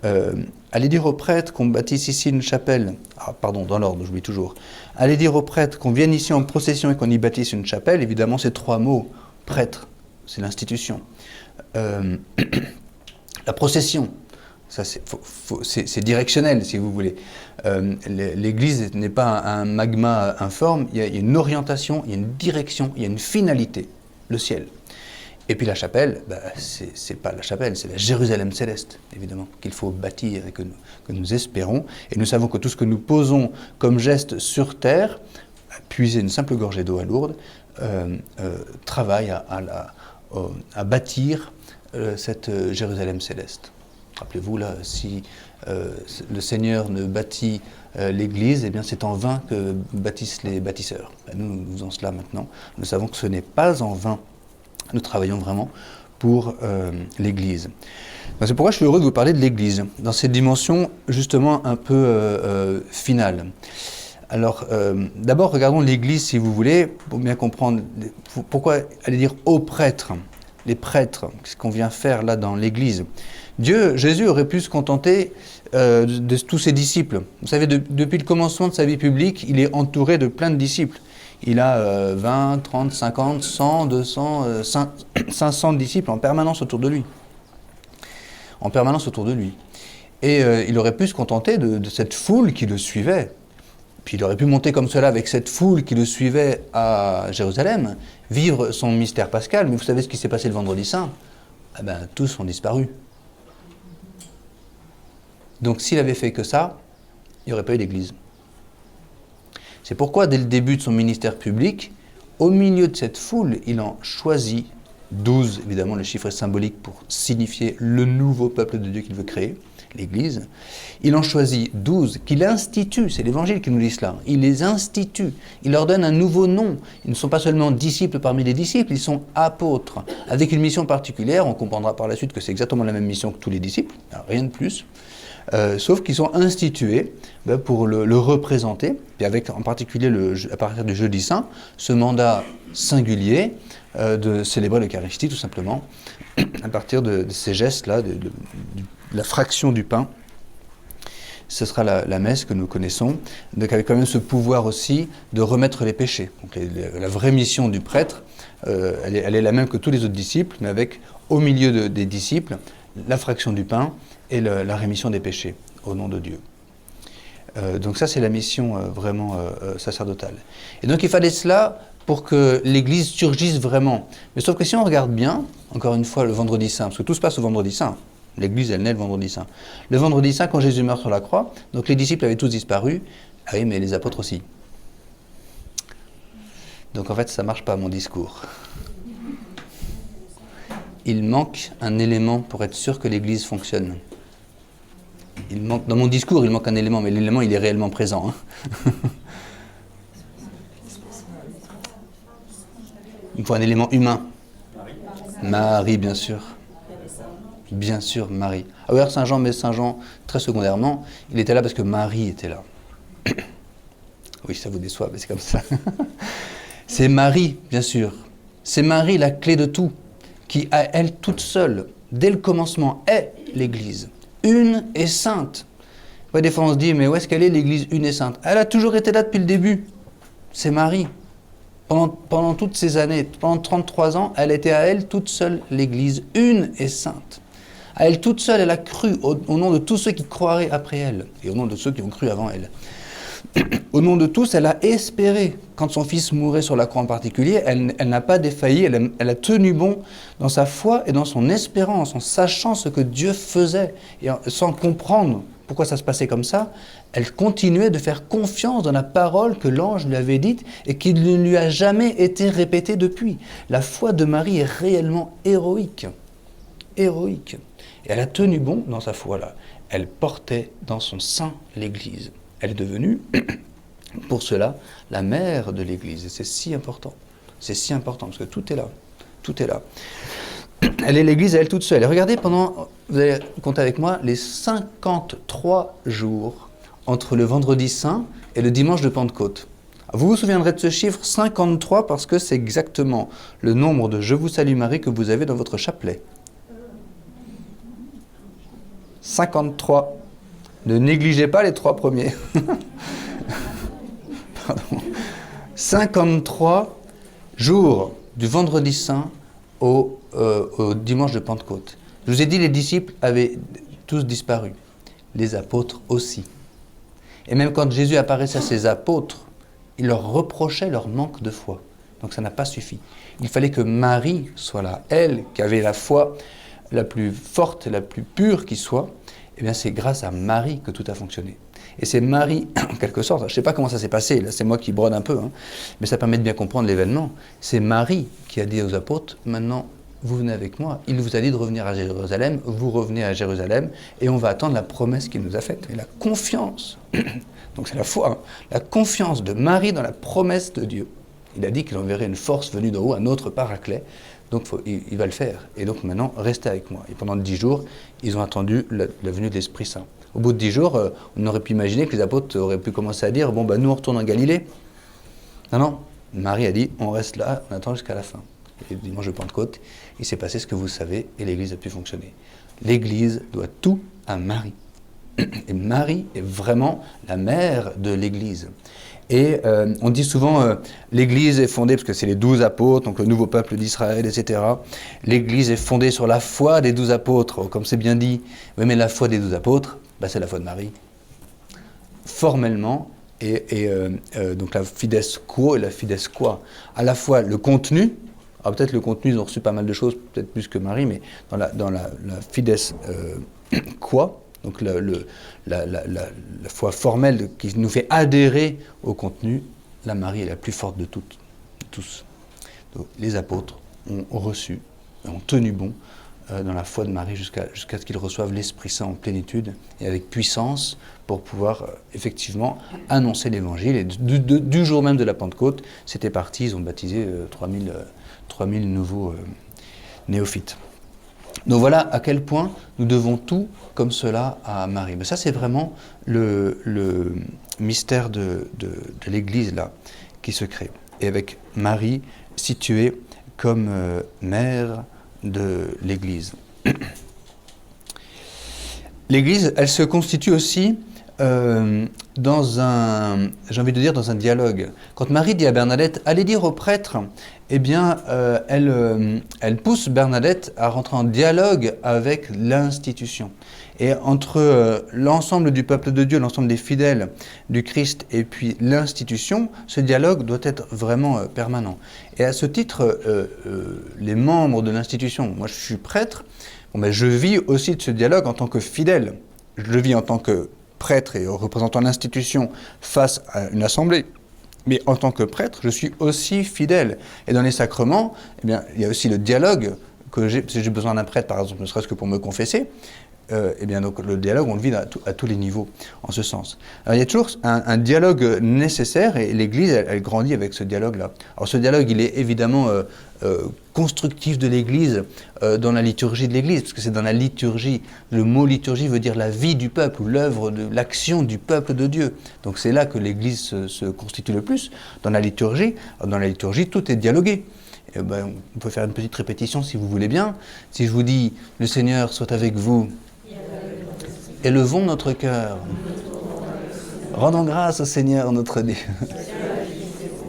allez dire aux prêtres qu'on bâtisse ici une chapelle. Ah, pardon, dans l'ordre, j'oublie toujours. Allez dire aux prêtres qu'on vienne ici en procession et qu'on y bâtisse une chapelle. Évidemment, ces trois mots, prêtre, c'est l'institution. La procession, ça c'est directionnel, si vous voulez. L'Église n'est pas un magma informe, il y a une orientation, il y a une direction, il y a une finalité, le ciel. Et puis la chapelle, c'est pas la chapelle, c'est la Jérusalem céleste, évidemment, qu'il faut bâtir et que nous espérons. Et nous savons que tout ce que nous posons comme geste sur terre, puiser une simple gorgée d'eau à Lourdes, travaille à bâtir cette Jérusalem céleste. Rappelez-vous, là, si le Seigneur ne bâtit l'Église, eh bien c'est en vain que bâtissent les bâtisseurs. Nous faisons cela maintenant. Nous savons que ce n'est pas en vain. Nous travaillons vraiment pour l'Église. Donc, c'est pourquoi je suis heureux de vous parler de l'Église, dans cette dimension justement un peu finale. Alors, d'abord, regardons l'Église, si vous voulez, pour bien comprendre pourquoi aller dire aux prêtres, les prêtres, ce qu'on vient faire là dans l'Église. Jésus aurait pu se contenter de tous ses disciples. Vous savez, depuis le commencement de sa vie publique, il est entouré de plein de disciples. Il a 20, 30, 50, 100, 200, 500 disciples en permanence autour de lui. En permanence autour de lui. Et il aurait pu se contenter de cette foule qui le suivait. Puis il aurait pu monter comme cela avec cette foule qui le suivait à Jérusalem, vivre son mystère pascal. Mais vous savez ce qui s'est passé le vendredi saint ? Tous ont disparu. Donc s'il avait fait que ça, il n'y aurait pas eu d'église. C'est pourquoi, dès le début de son ministère public, au milieu de cette foule, il en choisit 12. Évidemment, le chiffre est symbolique pour signifier le nouveau peuple de Dieu qu'il veut créer, l'Église. Il en choisit 12 qu'il institue, c'est l'Évangile qui nous dit cela. Il les institue, il leur donne un nouveau nom. Ils ne sont pas seulement disciples parmi les disciples, ils sont apôtres, avec une mission particulière. On comprendra par la suite que c'est exactement la même mission que tous les disciples, rien de plus. Sauf qu'ils sont institués pour le représenter, et avec en particulier à partir du jeudi saint, ce mandat singulier de célébrer l'Eucharistie tout simplement, à partir de ces gestes-là, de la fraction du pain. Ce sera la messe que nous connaissons, donc avec quand même ce pouvoir aussi de remettre les péchés. Donc la vraie mission du prêtre, elle est la même que tous les autres disciples, mais avec au milieu des disciples la fraction du pain et la rémission des péchés au nom de Dieu. Donc ça, c'est la mission vraiment sacerdotale. Et donc il fallait cela pour que l'Église surgisse vraiment. Mais sauf que si on regarde bien, encore une fois, le vendredi saint, parce que tout se passe au vendredi saint, l'Église, elle naît le vendredi saint. Le vendredi saint, quand Jésus meurt sur la croix, donc les disciples avaient tous disparu, ah oui, mais les apôtres aussi. Donc en fait, ça ne marche pas, mon discours. Il manque un élément pour être sûr que l'Église fonctionne. Dans mon discours, il manque un élément, mais l'élément, il est réellement présent. Il faut un élément humain. Marie, bien sûr. Bien sûr, Marie. Ah oui, alors Saint Jean, mais Saint Jean, très secondairement, il était là parce que Marie était là. Oui, ça vous déçoit, mais c'est comme ça. C'est Marie, bien sûr. C'est Marie, la clé de tout, qui, à elle toute seule, dès le commencement, est l'Église. Une et sainte. Ouais, des fois, on se dit, mais où est-ce qu'elle est, l'Église une et sainte? Elle a toujours été là depuis le début. C'est Marie. Pendant toutes ces années, pendant 33 ans, elle était à elle toute seule, l'Église une et sainte. À elle toute seule, elle a cru au nom de tous ceux qui croiraient après elle, et au nom de ceux qui ont cru avant elle. Au nom de tous, elle a espéré. Quand son fils mourait sur la croix en particulier, elle n'a pas défailli, elle a tenu bon dans sa foi et dans son espérance, en sachant ce que Dieu faisait, et sans comprendre pourquoi ça se passait comme ça, elle continuait de faire confiance dans la parole que l'ange lui avait dite et qui ne lui a jamais été répétée depuis. La foi de Marie est réellement héroïque. Héroïque. Et elle a tenu bon dans sa foi-là. Elle portait dans son sein l'Église. Elle est devenue, pour cela, la mère de l'Église. Et c'est si important. C'est si important, parce que tout est là. Tout est là. Elle est l'Église à elle toute seule. Et regardez pendant, vous allez compter avec moi, les 53 jours entre le vendredi saint et le dimanche de Pentecôte. Vous vous souviendrez de ce chiffre 53 parce que c'est exactement le nombre de « Je vous salue Marie » que vous avez dans votre chapelet. 53. Ne négligez pas les 3 premiers. Pardon. 53 jours du vendredi saint au dimanche de Pentecôte. Je vous ai dit, les disciples avaient tous disparu. Les apôtres aussi. Et même quand Jésus apparaissait à ses apôtres, il leur reprochait leur manque de foi. Donc ça n'a pas suffi. Il fallait que Marie soit là. Elle, qui avait la foi la plus forte et la plus pure qui soit, eh bien c'est grâce à Marie que tout a fonctionné. Et c'est Marie, en quelque sorte, je ne sais pas comment ça s'est passé, là c'est moi qui brode un peu, mais ça permet de bien comprendre l'événement. C'est Marie qui a dit aux apôtres, maintenant vous venez avec moi. Il vous a dit de revenir à Jérusalem, vous revenez à Jérusalem, et on va attendre la promesse qu'il nous a faite. Et la confiance, donc c'est la foi, la confiance de Marie dans la promesse de Dieu. Il a dit qu'il enverrait une force venue d'en haut, un autre paraclet, donc il va le faire. Et donc maintenant, restez avec moi. Et pendant 10 jours, ils ont attendu la venue de l'Esprit Saint. Au bout de 10 jours, on aurait pu imaginer que les apôtres auraient pu commencer à dire « Bon, nous on retourne en Galilée ». Non, Marie a dit « On reste là, on attend jusqu'à la fin ». Et le dimanche de Pentecôte, il s'est passé ce que vous savez et l'Église a pu fonctionner. L'Église doit tout à Marie. Et Marie est vraiment la mère de l'Église. Et on dit souvent l'Église est fondée, parce que c'est les 12 apôtres, donc le nouveau peuple d'Israël, etc. L'Église est fondée sur la foi des 12 apôtres, comme c'est bien dit. Oui, mais la foi des 12 apôtres, c'est la foi de Marie. Formellement, donc la fides quo et la fides qua. À la fois le contenu, alors peut-être le contenu, ils ont reçu pas mal de choses, peut-être plus que Marie, mais dans la fides qua, donc la foi formelle qui nous fait adhérer au contenu, la Marie est la plus forte de toutes, de tous. Donc, les apôtres ont reçu, ont tenu bon dans la foi de Marie jusqu'à ce qu'ils reçoivent l'Esprit Saint en plénitude et avec puissance pour pouvoir effectivement annoncer l'Évangile. Et du jour même de la Pentecôte, c'était parti, ils ont baptisé 3000 nouveaux néophytes. Donc voilà à quel point nous devons tout comme cela à Marie. Mais ça, c'est vraiment le mystère de l'Église là qui se crée. Et avec Marie située comme mère de l'Église. L'Église, elle se constitue aussi dans un dialogue. Quand Marie dit à Bernadette, allez dire au prêtre, eh bien, elle pousse Bernadette à rentrer en dialogue avec l'institution. Et entre l'ensemble du peuple de Dieu, l'ensemble des fidèles du Christ et puis l'institution, ce dialogue doit être vraiment permanent. Et à ce titre, les membres de l'institution, moi je suis prêtre, je vis aussi de ce dialogue en tant que fidèle. Je le vis en tant que prêtre et représentant l'institution face à une assemblée. Mais en tant que prêtre, je suis aussi fidèle. Et dans les sacrements, eh bien, il y a aussi le dialogue que j'ai, si j'ai besoin d'un prêtre, par exemple, ne serait-ce que pour me confesser. eh bien, donc, le dialogue, on le vit à tous les niveaux, en ce sens. Alors, il y a toujours un dialogue nécessaire, et l'Église, elle grandit avec ce dialogue-là. Alors, ce dialogue, il est évidemment constructif de l'Église, dans la liturgie de l'Église, parce que c'est dans la liturgie. Le mot liturgie veut dire la vie du peuple, ou l'œuvre de l'action du peuple de Dieu. Donc, c'est là que l'Église se constitue le plus, dans la liturgie. Alors, dans la liturgie, tout est dialogué. Eh ben, on peut faire une petite répétition si vous voulez bien. Si je vous dis « Le Seigneur soit avec vous », élevons notre cœur. Rendons grâce au Seigneur notre Dieu.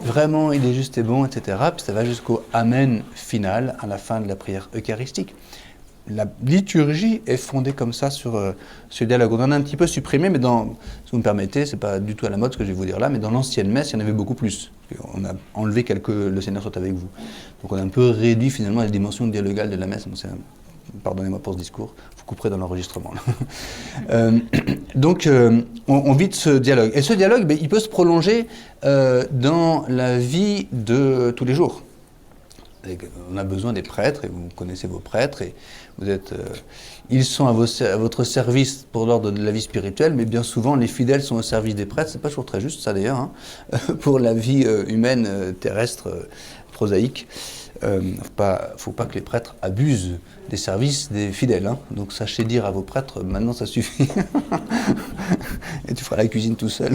Vraiment, il est juste et bon, etc. Puis ça va jusqu'au Amen final, à la fin de la prière eucharistique. La liturgie est fondée comme ça sur ce dialogue. On en a un petit peu supprimé, mais si vous me permettez, c'est pas du tout à la mode ce que je vais vous dire là, mais dans l'ancienne messe, il y en avait beaucoup plus. On a enlevé le Seigneur soit avec vous. Donc on a un peu réduit finalement la dimension dialogale de la messe. Pardonnez-moi pour ce discours, vous couperez dans l'enregistrement. Donc, on vit de ce dialogue. Et ce dialogue, il peut se prolonger dans la vie de tous les jours. On a besoin des prêtres, et vous connaissez vos prêtres, et ils sont à votre service pour l'ordre de la vie spirituelle, mais bien souvent, les fidèles sont au service des prêtres. C'est pas toujours très juste, ça d'ailleurs, hein, pour la vie humaine, terrestre, prosaïque. Faut pas que les prêtres abusent des services des fidèles. Hein. Donc sachez dire à vos prêtres, maintenant ça suffit. Et tu feras la cuisine tout seul.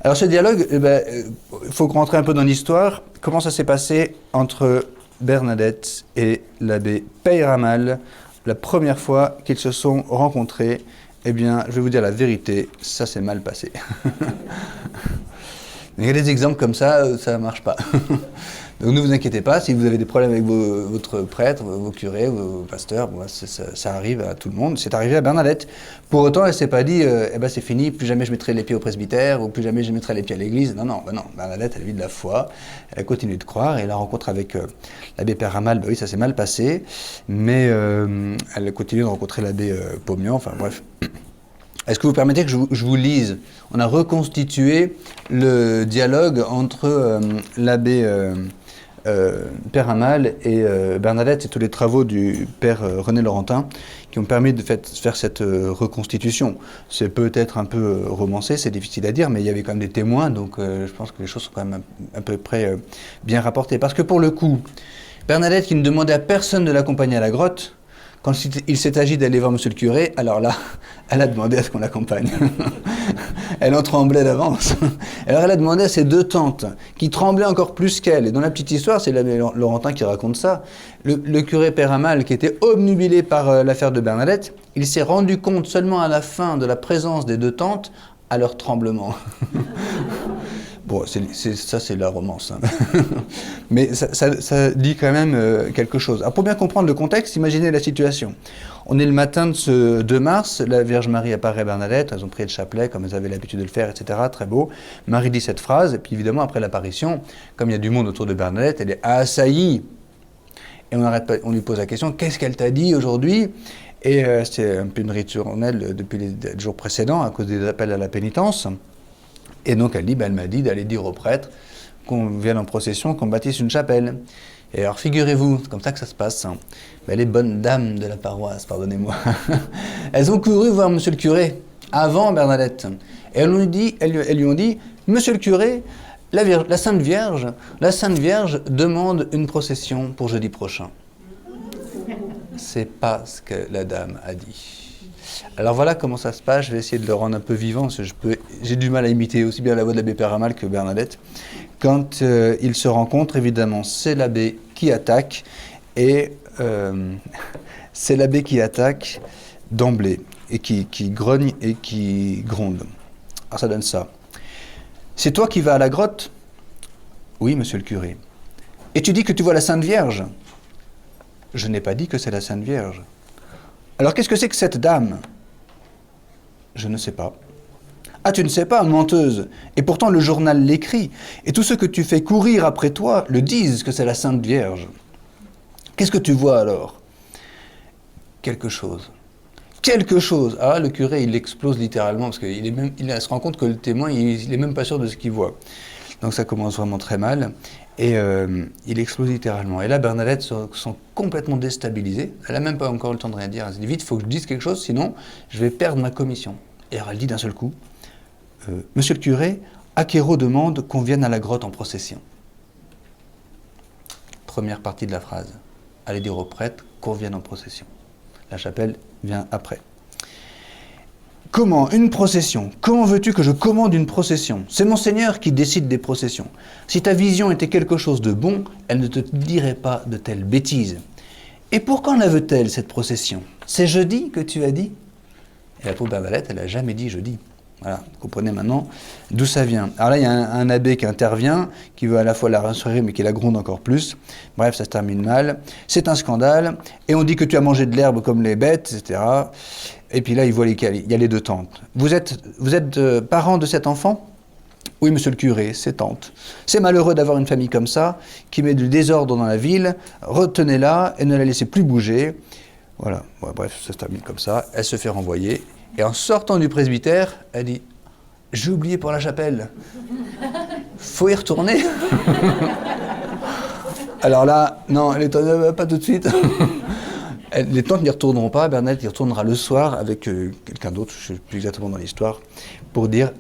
Alors ce dialogue, il faut rentrer un peu dans l'histoire. Comment ça s'est passé entre Bernadette et l'abbé Peyramal la première fois qu'ils se sont rencontrés? Eh bien, je vais vous dire la vérité, ça s'est mal passé. Il y a des exemples comme ça ne marche pas. Donc ne vous inquiétez pas, si vous avez des problèmes avec votre prêtre, vos curés, vos pasteurs, ça arrive à tout le monde. C'est arrivé à Bernadette. Pour autant, elle ne s'est pas dit c'est fini, plus jamais je mettrai les pieds au presbytère, ou plus jamais je mettrai les pieds à l'église. Non. Bernadette, elle vit de la foi, elle a continué de croire, et la rencontre avec l'abbé Peyramal, oui, ça s'est mal passé, mais elle a continué de rencontrer l'abbé Pommian, enfin bref. Est-ce que vous permettez que je vous lise? On a reconstitué le dialogue entre l'abbé Peyramal et Bernadette et tous les travaux du père René Laurentin qui ont permis de faire cette reconstitution. C'est peut-être un peu romancé, c'est difficile à dire, mais il y avait quand même des témoins, donc je pense que les choses sont quand même à peu près bien rapportées. Parce que pour le coup, Bernadette qui ne demandait à personne de l'accompagner à la grotte, quand il s'est agi d'aller voir monsieur le curé, alors là, elle a demandé à ce qu'on l'accompagne. Elle en tremblait d'avance. Alors elle a demandé à ses deux tantes, qui tremblaient encore plus qu'elle. Et dans la petite histoire, c'est l'abbé Laurentin qui raconte ça. Le curé Peyramal, qui était obnubilé par l'affaire de Bernadette, il s'est rendu compte seulement à la fin de la présence des deux tantes à leur tremblement. Bon, ça c'est la romance, hein. Mais ça dit quand même quelque chose. Alors pour bien comprendre le contexte, imaginez la situation. On est le matin de ce 2 mars, la Vierge Marie apparaît à Bernadette, elles ont prié le chapelet comme elles avaient l'habitude de le faire, etc. Très beau. Marie dit cette phrase, et puis évidemment après l'apparition, comme il y a du monde autour de Bernadette, elle est assaillie. Et on lui pose la question, qu'est-ce qu'elle t'a dit aujourd'hui? Et c'est un peu une ritournelle depuis les jours précédents, à cause des appels à la pénitence. Et donc elle dit, elle m'a dit d'aller dire aux prêtres qu'on vienne en procession, qu'on bâtisse une chapelle. Et alors figurez-vous, c'est comme ça que ça se passe, hein. Les bonnes dames de la paroisse, pardonnez-moi, elles ont couru voir monsieur le curé, avant Bernadette. Et elles lui ont dit, monsieur le curé, la Sainte Vierge demande une procession pour jeudi prochain. C'est pas ce que la dame a dit. Alors voilà comment ça se passe, je vais essayer de le rendre un peu vivant, parce que j'ai du mal à imiter aussi bien la voix de l'abbé Peyramal que Bernadette. Quand ils se rencontrent, évidemment, c'est l'abbé qui attaque, et c'est l'abbé qui attaque d'emblée, et qui grogne et qui gronde. Alors ça donne ça. C'est toi qui vas à la grotte? Oui, monsieur le curé. Et tu dis que tu vois la Sainte Vierge? Je n'ai pas dit que c'est la Sainte Vierge. Alors qu'est-ce que c'est que cette dame? Je ne sais pas. Ah, tu ne sais pas, menteuse. Et pourtant le journal l'écrit. Et tous ceux que tu fais courir après toi le disent que c'est la Sainte Vierge. Qu'est-ce que tu vois alors? Quelque chose. Quelque chose. Ah, le curé, il explose littéralement, parce qu'il se rend compte que le témoin, il est même pas sûr de ce qu'il voit. Donc ça commence vraiment très mal. Et il explose littéralement. Et là, Bernadette se sent complètement déstabilisée. Elle n'a même pas encore le temps de rien dire. Elle se dit, vite, il faut que je dise quelque chose, sinon je vais perdre ma commission. Et alors elle dit d'un seul coup, Monsieur le curé, Acquérault demande qu'on vienne à la grotte en procession. Première partie de la phrase. Allez dire au prêtre qu'on vienne en procession. La chapelle vient après. Comment une procession? Comment veux-tu que je commande une procession? C'est mon Seigneur qui décide des processions. Si ta vision était quelque chose de bon, elle ne te dirait pas de telles bêtises. Et pour quand la veut-elle, cette procession? C'est jeudi que tu as dit? Et la pauvre Bernadette, elle n'a jamais dit jeudi. Voilà, vous comprenez maintenant d'où ça vient. Alors là, il y a un abbé qui intervient, qui veut à la fois la rassurer, mais qui la gronde encore plus. Bref, ça se termine mal. C'est un scandale. Et on dit que tu as mangé de l'herbe comme les bêtes, etc. Et puis là, il y a les deux tantes. Vous êtes parent de cet enfant? Oui, monsieur le curé, c'est tante. C'est malheureux d'avoir une famille comme ça, qui met du désordre dans la ville. Retenez-la et ne la laissez plus bouger. Voilà, bon, bref, ça se termine comme ça. Elle se fait renvoyer. Et en sortant du presbytère, elle dit « J'ai oublié pour la chapelle. Faut y retourner. » Alors là, non, les tantes, pas tout de suite. Les tantes n'y retourneront pas. Bernadette y retournera le soir avec quelqu'un d'autre, je ne sais plus exactement dans l'histoire, pour dire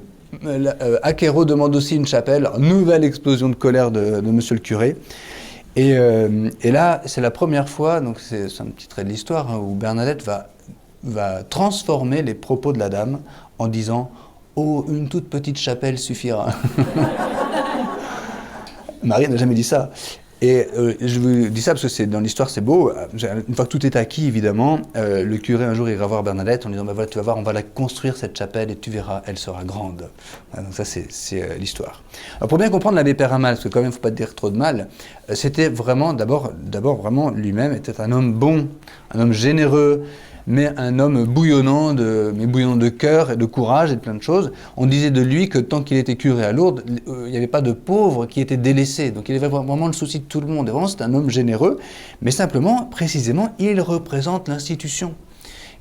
Acquérault demande aussi une chapelle. Nouvelle explosion de colère de monsieur le curé. Et là, c'est la première fois, donc c'est un petit trait de l'histoire, hein, où Bernadette va transformer les propos de la dame en disant « Oh, une toute petite chapelle suffira ». Marie n'a jamais dit ça. Et je vous dis ça parce que dans l'histoire c'est beau. Une fois que tout est acquis, évidemment, le curé un jour ira voir Bernadette en disant bah, voilà, tu vas voir, on va la construire cette chapelle et tu verras, elle sera grande. Voilà, donc ça c'est l'histoire. Alors pour bien comprendre l'abbé Peyramale, parce que quand même il ne faut pas dire trop de mal, c'était vraiment d'abord vraiment lui-même était un homme bon, un homme généreux, mais un homme bouillonnant de cœur et de courage et de plein de choses. On disait de lui que tant qu'il était curé à Lourdes, il n'y avait pas de pauvres qui étaient délaissés. Donc il avait vraiment le souci de tout le monde. Et vraiment, c'est un homme généreux, mais simplement, précisément, il représente l'institution.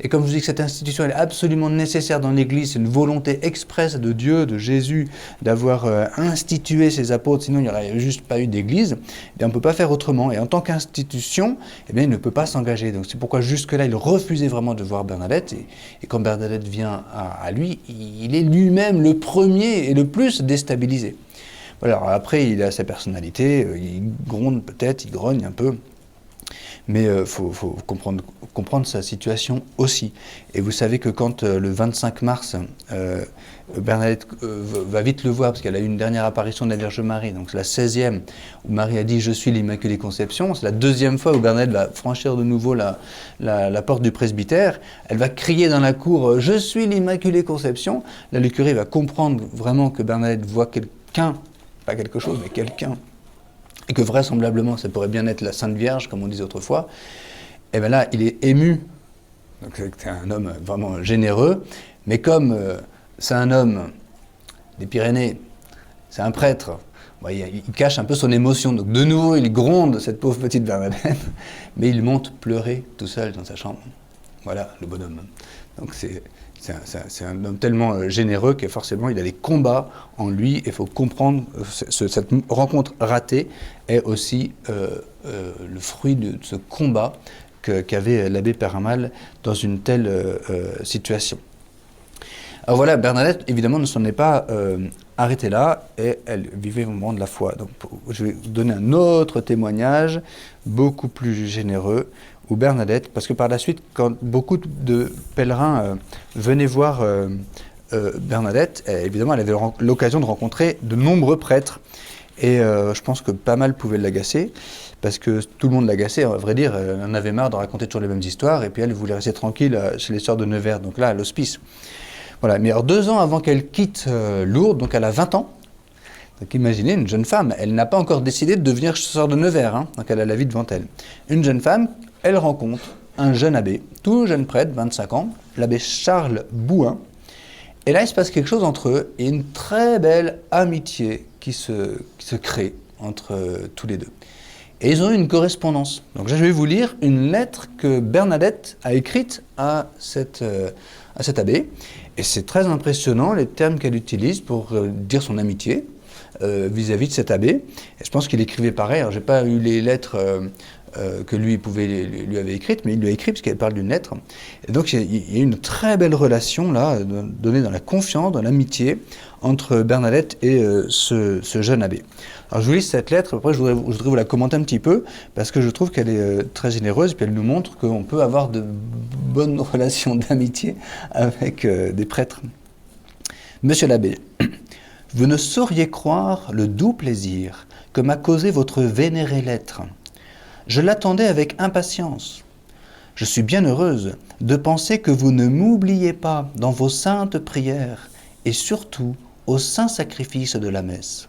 Et comme je vous dis que cette institution elle est absolument nécessaire dans l'Église, c'est une volonté expresse de Dieu, de Jésus, d'avoir institué ses apôtres, sinon il n'y aurait juste pas eu d'Église, on ne peut pas faire autrement. Et en tant qu'institution, eh bien, il ne peut pas s'engager. Donc c'est pourquoi jusque-là, il refusait vraiment de voir Bernadette. Et quand Bernadette vient à lui, il est lui-même le premier et le plus déstabilisé. Voilà, alors après, il a sa personnalité, il gronde peut-être, il grogne un peu. Mais il faut comprendre sa situation aussi. Et vous savez que quand le 25 mars, Bernadette va vite le voir, parce qu'elle a eu une dernière apparition de la Vierge Marie, donc c'est la 16e, où Marie a dit « Je suis l'Immaculée Conception ». C'est la deuxième fois où Bernadette va franchir de nouveau la porte du presbytère. Elle va crier dans la cour « Je suis l'Immaculée Conception ». Là, le curé va comprendre vraiment que Bernadette voit quelqu'un, pas quelque chose, mais quelqu'un, et que vraisemblablement ça pourrait bien être la Sainte Vierge, comme on disait autrefois, et bien là, il est ému. Donc c'est un homme vraiment généreux, mais comme c'est un homme des Pyrénées, c'est un prêtre, bon, il cache un peu son émotion. Donc de nouveau, il gronde cette pauvre petite Bernadette, mais il monte pleurer tout seul dans sa chambre. Voilà, le bonhomme. Donc c'est un homme tellement généreux que forcément il a des combats en lui, et il faut comprendre cette rencontre ratée est aussi le fruit de ce combat qu'avait l'abbé Peyramale dans une telle situation. Alors voilà, Bernadette évidemment ne s'en est pas arrêtée là, et elle vivait au moment de la foi. Donc je vais vous donner un autre témoignage beaucoup plus généreux, où Bernadette, parce que par la suite, quand beaucoup de pèlerins venaient voir Bernadette, évidemment, elle avait l'occasion de rencontrer de nombreux prêtres. Et je pense que pas mal pouvaient l'agacer, parce que tout le monde l'agaçait, à vrai dire. Elle en avait marre de raconter toujours les mêmes histoires, et puis elle voulait rester tranquille chez les sœurs de Nevers, donc là, à l'hospice. Voilà. Mais alors, 2 ans avant qu'elle quitte Lourdes, donc elle a 20 ans, donc imaginez une jeune femme, elle n'a pas encore décidé de devenir sœur de Nevers, hein, donc elle a la vie devant elle. Une jeune femme, elle rencontre un jeune abbé, tout jeune prêtre, 25 ans, l'abbé Charles Bouin. Et là, il se passe quelque chose entre eux, et une très belle amitié qui se crée entre tous les deux. Et ils ont eu une correspondance. Donc je vais vous lire une lettre que Bernadette a écrite à cet abbé. Et c'est très impressionnant les termes qu'elle utilise pour dire son amitié. vis-à-vis de cet abbé. Et je pense qu'il écrivait pareil. Alors, je n'ai pas eu les lettres que lui avait écrites, mais il lui a écrit parce qu'elle parle d'une lettre. Et donc il y a une très belle relation là, donnée dans la confiance, dans l'amitié entre Bernadette et ce jeune abbé. Alors je vous lis cette lettre, après je voudrais vous la commenter un petit peu, parce que je trouve qu'elle est très généreuse, et puis elle nous montre qu'on peut avoir de bonnes relations d'amitié avec des prêtres. Monsieur l'abbé, vous ne sauriez croire le doux plaisir que m'a causé votre vénérée lettre. Je l'attendais avec impatience. Je suis bien heureuse de penser que vous ne m'oubliez pas dans vos saintes prières et surtout au saint sacrifice de la messe.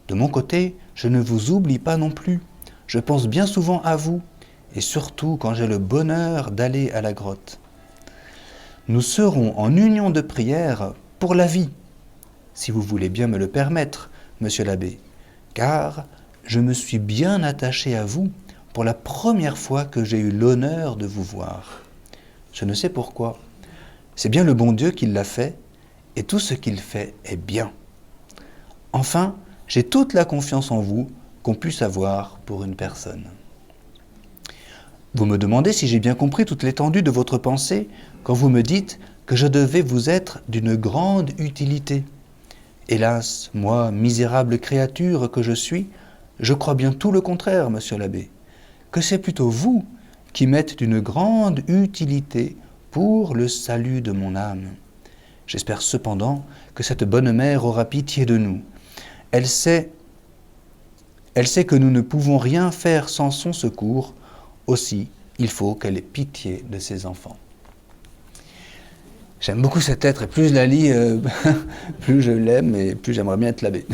De mon côté, je ne vous oublie pas non plus. Je pense bien souvent à vous et surtout quand j'ai le bonheur d'aller à la grotte. Nous serons en union de prière pour la vie, si vous voulez bien me le permettre, monsieur l'abbé, car je me suis bien attaché à vous pour la première fois que j'ai eu l'honneur de vous voir. Je ne sais pourquoi. C'est bien le bon Dieu qui l'a fait, et tout ce qu'il fait est bien. Enfin, j'ai toute la confiance en vous qu'on puisse avoir pour une personne. Vous me demandez si j'ai bien compris toute l'étendue de votre pensée quand vous me dites que je devais vous être d'une grande utilité. Hélas, moi, misérable créature que je suis, je crois bien tout le contraire, monsieur l'abbé, que c'est plutôt vous qui m'êtes d'une grande utilité pour le salut de mon âme. J'espère cependant que cette bonne mère aura pitié de nous. Elle sait que nous ne pouvons rien faire sans son secours, aussi il faut qu'elle ait pitié de ses enfants. J'aime beaucoup cette lettre, et plus je la lis, plus je l'aime, et plus j'aimerais bien être l'abbé.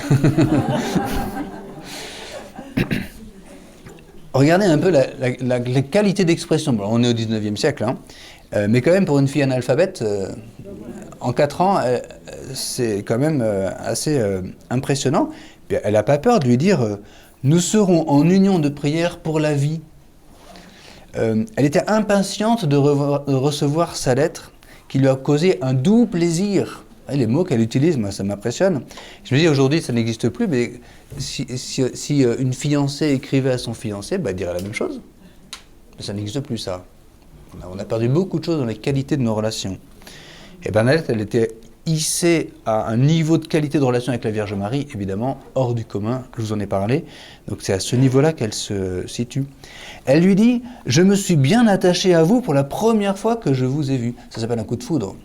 Regardez un peu la qualité d'expression. Bon, on est au 19e siècle, hein, mais quand même pour une fille analphabète, en 4 ans, c'est quand même assez impressionnant. Puis elle n'a pas peur de lui dire « Nous serons en union de prière pour la vie ». Elle était impatiente de recevoir sa lettre qui lui a causé un doux plaisir. Les mots qu'elle utilise, moi, ça m'impressionne. Je me dis, aujourd'hui, ça n'existe plus, mais si une fiancée écrivait à son fiancé, elle dirait la même chose. Mais ça n'existe plus, ça. On a perdu beaucoup de choses dans les qualités de nos relations. Et Bernadette, elle était hissée à un niveau de qualité de relation avec la Vierge Marie, évidemment, hors du commun, je vous en ai parlé. Donc c'est à ce niveau-là qu'elle se situe. Elle lui dit, « Je me suis bien attachée à vous pour la première fois que je vous ai vu. » Ça s'appelle un coup de foudre.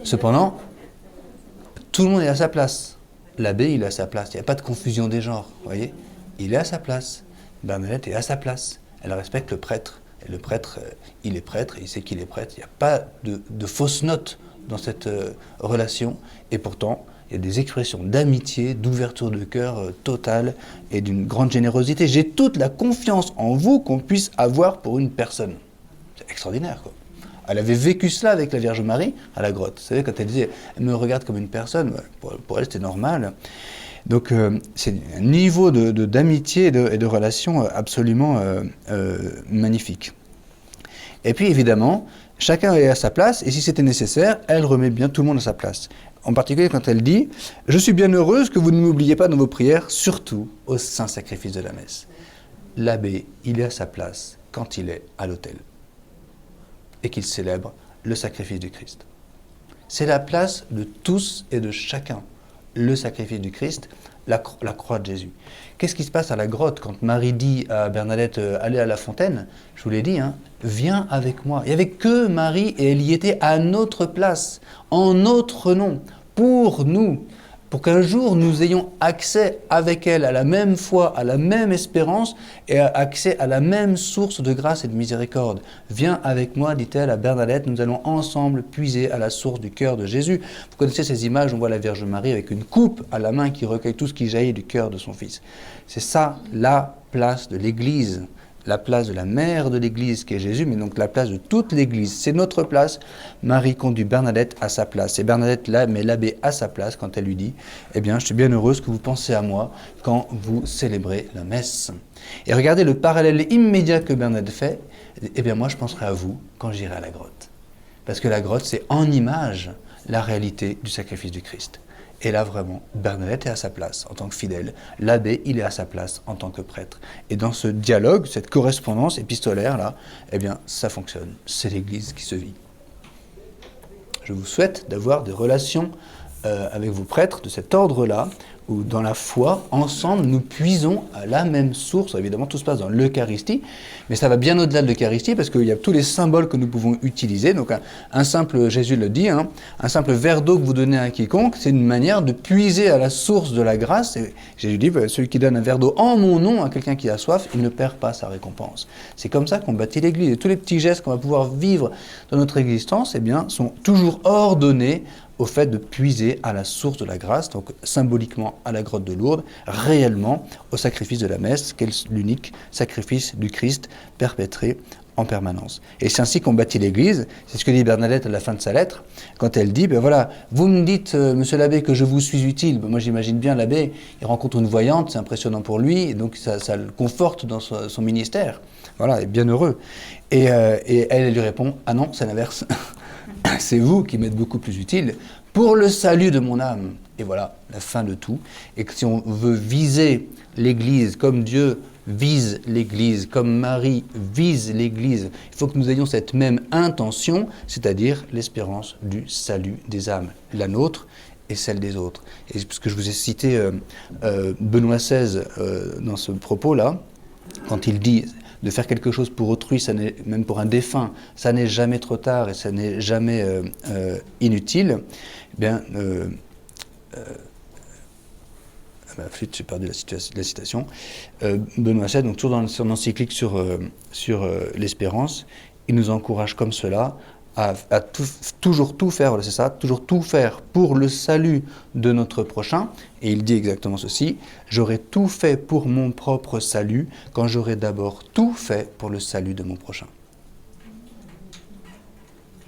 Cependant, tout le monde est à sa place. L'abbé, il est à sa place. Il n'y a pas de confusion des genres, vous voyez. Il est à sa place. Bernadette est à sa place. Elle respecte le prêtre. Et le prêtre, il est prêtre, et il sait qu'il est prêtre. Il n'y a pas de fausses notes dans cette relation. Et pourtant, il y a des expressions d'amitié, d'ouverture de cœur totale et d'une grande générosité. J'ai toute la confiance en vous qu'on puisse avoir pour une personne. C'est extraordinaire, quoi. Elle avait vécu cela avec la Vierge Marie à la grotte. Vous savez, quand elle disait « elle me regarde comme une personne », pour elle c'était normal. Donc c'est un niveau d'amitié et de relation absolument magnifique. Et puis évidemment, chacun est à sa place, et si c'était nécessaire, elle remet bien tout le monde à sa place. En particulier quand elle dit « Je suis bien heureuse que vous ne m'oubliez pas dans vos prières, surtout au saint sacrifice de la messe ». L'abbé, il est à sa place quand il est à l'autel et qu'il célèbre le sacrifice du Christ. C'est la place de tous et de chacun, le sacrifice du Christ, la croix de Jésus. Qu'est-ce qui se passe à la grotte quand Marie dit à Bernadette « Allez à la fontaine », je vous l'ai dit, hein, « Viens avec moi ». Il n'y avait que Marie et elle y était à notre place, en notre nom, pour nous, pour qu'un jour nous ayons accès avec elle à la même foi, à la même espérance et accès à la même source de grâce et de miséricorde. Viens avec moi, dit-elle à Bernadette, nous allons ensemble puiser à la source du cœur de Jésus. Vous connaissez ces images, on voit la Vierge Marie avec une coupe à la main qui recueille tout ce qui jaillit du cœur de son Fils. C'est ça la place de l'Église, la place de la mère de l'Église qui est Jésus, mais donc la place de toute l'Église. C'est notre place. Marie conduit Bernadette à sa place. Et Bernadette là met l'abbé à sa place quand elle lui dit « Eh bien, je suis bien heureuse que vous pensez à moi quand vous célébrez la messe. » Et regardez le parallèle immédiat que Bernadette fait. « Eh bien, moi, je penserai à vous quand j'irai à la grotte. » Parce que la grotte, c'est en image la réalité du sacrifice du Christ. Et là, vraiment, Bernadette est à sa place en tant que fidèle. L'abbé, il est à sa place en tant que prêtre. Et dans ce dialogue, cette correspondance épistolaire-là, eh bien, ça fonctionne. C'est l'Église qui se vit. Je vous souhaite d'avoir des relations avec vos prêtres de cet ordre-là, où dans la foi, ensemble, nous puisons à la même source. Évidemment, tout se passe dans l'Eucharistie, mais ça va bien au-delà de l'Eucharistie, parce qu'il y a tous les symboles que nous pouvons utiliser. Donc un simple, Jésus le dit, un simple verre d'eau que vous donnez à quiconque, c'est une manière de puiser à la source de la grâce. Et Jésus dit, celui qui donne un verre d'eau en mon nom à quelqu'un qui a soif, il ne perd pas sa récompense. C'est comme ça qu'on bâtit l'Église. Et tous les petits gestes qu'on va pouvoir vivre dans notre existence, eh bien, sont toujours ordonnés au fait de puiser à la source de la grâce, donc symboliquement à la grotte de Lourdes, réellement au sacrifice de la messe, qui est l'unique sacrifice du Christ perpétré en permanence. Et c'est ainsi qu'on bâtit l'Église. C'est ce que dit Bernadette à la fin de sa lettre, quand elle dit, ben voilà, vous me dites, monsieur l'abbé, que je vous suis utile. Ben moi j'imagine bien l'abbé, il rencontre une voyante, c'est impressionnant pour lui, et donc ça le conforte dans son ministère. Voilà, il est bien heureux. Et elle lui répond, ah non, c'est l'inverse. C'est vous qui m'êtes beaucoup plus utile pour le salut de mon âme. Et voilà, la fin de tout. Et que si on veut viser l'Église comme Dieu vise l'Église, comme Marie vise l'Église, il faut que nous ayons cette même intention, c'est-à-dire l'espérance du salut des âmes, la nôtre et celle des autres. Et parce que je vous ai cité Benoît XVI dans ce propos-là, quand il dit de faire quelque chose pour autrui, ça n'est, même pour un défunt, ça n'est jamais trop tard et ça n'est jamais inutile, eh bien, j'ai perdu la citation. Benoît XVI, donc toujours dans son encyclique sur l'espérance, il nous encourage comme cela à toujours tout faire, voilà, c'est ça, toujours tout faire pour le salut de notre prochain. Et il dit exactement ceci, j'aurai tout fait pour mon propre salut quand j'aurai d'abord tout fait pour le salut de mon prochain.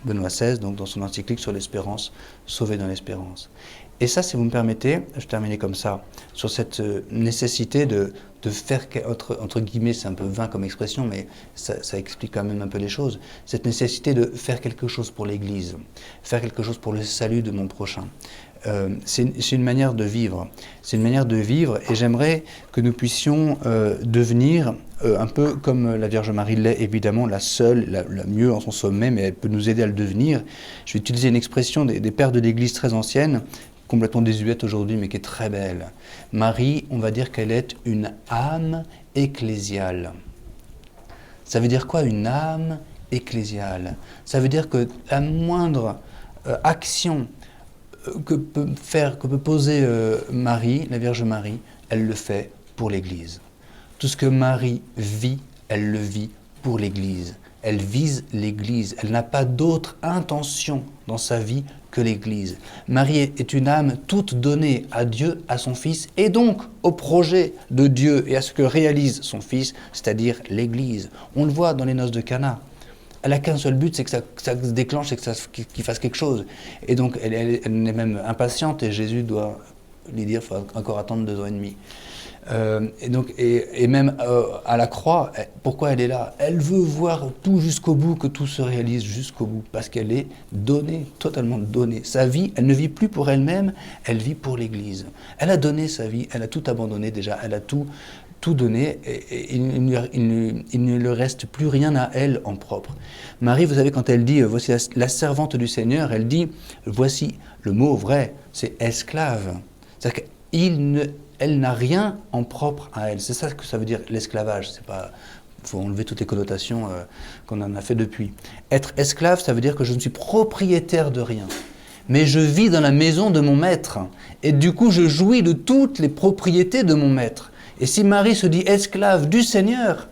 Benoît XVI, donc dans son encyclique sur l'espérance, sauvé dans l'espérance. Et ça, si vous me permettez, je termine comme ça, sur cette nécessité de faire, entre guillemets, c'est un peu vain comme expression, mais ça explique quand même un peu les choses, cette nécessité de faire quelque chose pour l'Église, faire quelque chose pour le salut de mon prochain. C'est une manière de vivre. C'est une manière de vivre, et j'aimerais que nous puissions devenir, un peu comme la Vierge Marie l'est, évidemment, la seule, la mieux en son sommet, mais elle peut nous aider à le devenir. Je vais utiliser une expression des pères de l'Église très ancienne, complètement désuète aujourd'hui, mais qui est très belle. Marie, on va dire qu'elle est une âme ecclésiale. Ça veut dire quoi, une âme ecclésiale? Ça veut dire que la moindre action que peut poser Marie, la Vierge Marie, elle le fait pour l'Église. Tout ce que Marie vit, elle le vit pour l'Église. Elle vise l'Église. Elle n'a pas d'autre intention dans sa vie que l'Église. Marie est une âme toute donnée à Dieu, à son Fils, et donc au projet de Dieu et à ce que réalise son Fils, c'est-à-dire l'Église. On le voit dans les noces de Cana. Elle n'a qu'un seul but, c'est que ça se déclenche et qu'il fasse quelque chose. Et donc elle est même impatiente et Jésus doit lui dire qu'il faut encore attendre 2 ans et demi. Et même à la croix, pourquoi elle est là? Elle veut voir tout jusqu'au bout, que tout se réalise jusqu'au bout, parce qu'elle est donnée, totalement donnée. Sa vie, elle ne vit plus pour elle-même, elle vit pour l'Église. Elle a donné sa vie, elle a tout abandonné déjà, elle a tout donné, et il ne lui reste plus rien à elle en propre. Marie, vous savez, quand elle dit « Voici la servante du Seigneur », elle dit « Voici », le mot vrai, c'est « esclave ». C'est-à-dire elle n'a rien en propre à elle. C'est ça que ça veut dire l'esclavage. C'est pas, faut enlever toutes les connotations qu'on en a fait depuis. Être esclave, ça veut dire que je ne suis propriétaire de rien. Mais je vis dans la maison de mon maître. Et du coup, je jouis de toutes les propriétés de mon maître. Et si Marie se dit esclave du Seigneur,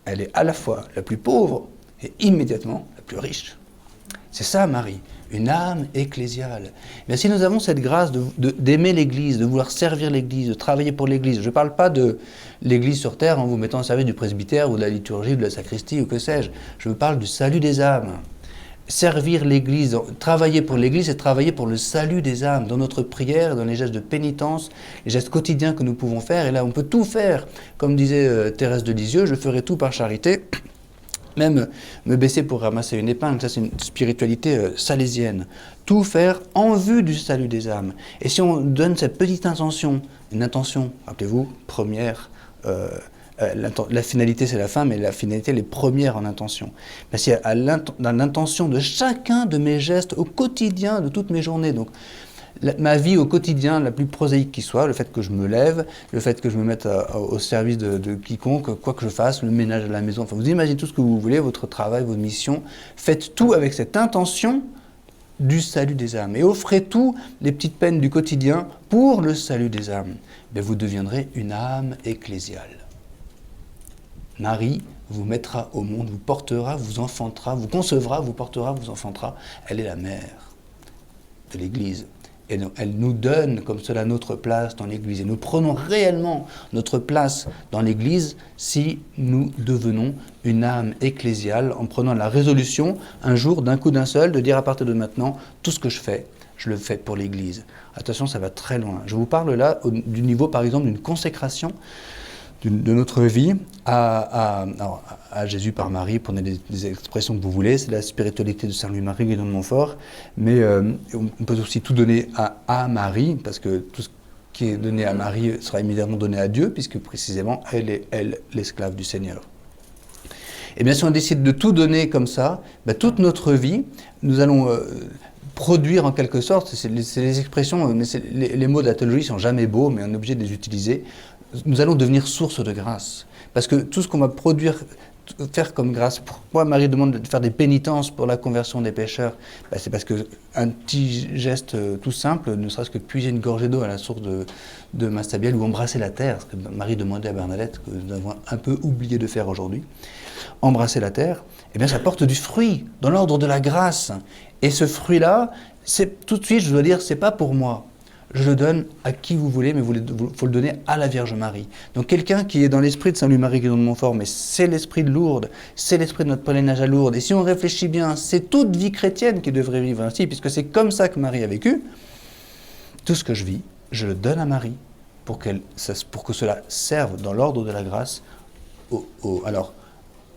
elle est à la fois la plus pauvre et immédiatement la plus riche. C'est ça, Marie. Une âme ecclésiale. Mais si nous avons cette grâce d'aimer l'Église, de vouloir servir l'Église, de travailler pour l'Église, je ne parle pas de l'Église sur terre en vous mettant au service du presbytère ou de la liturgie, ou de la sacristie ou que sais-je. Je vous parle du salut des âmes. Servir l'Église, travailler pour l'Église, c'est travailler pour le salut des âmes, dans notre prière, dans les gestes de pénitence, les gestes quotidiens que nous pouvons faire. Et là, on peut tout faire. Comme disait Thérèse de Lisieux, je ferai tout par charité. Même me baisser pour ramasser une épingle, ça c'est une spiritualité salésienne. Tout faire en vue du salut des âmes. Et si on donne cette petite intention, une intention, rappelez-vous, première, la finalité c'est la fin, mais la finalité elle est première en intention. Ben, c'est dans l'intention de chacun de mes gestes au quotidien, de toutes mes journées. Donc, ma vie au quotidien, la plus prosaïque qui soit, le fait que je me lève, le fait que je me mette au service de quiconque, quoi que je fasse, le ménage à la maison, enfin vous imaginez tout ce que vous voulez, votre travail, votre mission, faites tout avec cette intention du salut des âmes et offrez tout les petites peines du quotidien pour le salut des âmes. Ben, vous deviendrez une âme ecclésiale. Marie vous mettra au monde, vous portera, vous enfantera, vous concevra, vous portera, vous enfantera. Elle est la mère de l'Église. Et elle nous donne comme cela notre place dans l'Église. Et nous prenons réellement notre place dans l'Église si nous devenons une âme ecclésiale en prenant la résolution un jour, d'un coup d'un seul, de dire à partir de maintenant, tout ce que je le fais pour l'Église. Attention, ça va très loin. Je vous parle là du niveau, par exemple, d'une consécration de notre vie à Jésus par Marie, prenez des expressions que vous voulez, c'est la spiritualité de Saint Louis-Marie Guénon de Montfort, mais on peut aussi tout donner à Marie, parce que tout ce qui est donné à Marie sera immédiatement donné à Dieu, puisque précisément elle est l'esclave du Seigneur. Et bien si on décide de tout donner comme ça, ben, toute notre vie, nous allons produire en quelque sorte, c'est les expressions, mais les mots de la théologie ne sont jamais beaux, mais on est obligé de les utiliser. Nous allons devenir source de grâce. Parce que tout ce qu'on va faire comme grâce, pourquoi Marie demande de faire des pénitences pour la conversion des pécheurs, ben c'est parce qu'un petit geste tout simple, ne serait-ce que puiser une gorgée d'eau à la source de Massabielle ou embrasser la terre, ce que Marie demandait à Bernadette, que nous avons un peu oublié de faire aujourd'hui, embrasser la terre, eh bien ça porte du fruit dans l'ordre de la grâce. Et ce fruit-là, tout de suite, je dois dire, c'est pas pour moi. Je le donne à qui vous voulez, mais il faut le donner à la Vierge Marie. Donc quelqu'un qui est dans l'esprit de Saint Louis-Marie Guénon de Montfort, mais c'est l'esprit de Lourdes, c'est l'esprit de notre pèlerinage à Lourdes, et si on réfléchit bien, c'est toute vie chrétienne qui devrait vivre ainsi, puisque c'est comme ça que Marie a vécu. Tout ce que je vis, je le donne à Marie, pour que cela serve dans l'ordre de la grâce, alors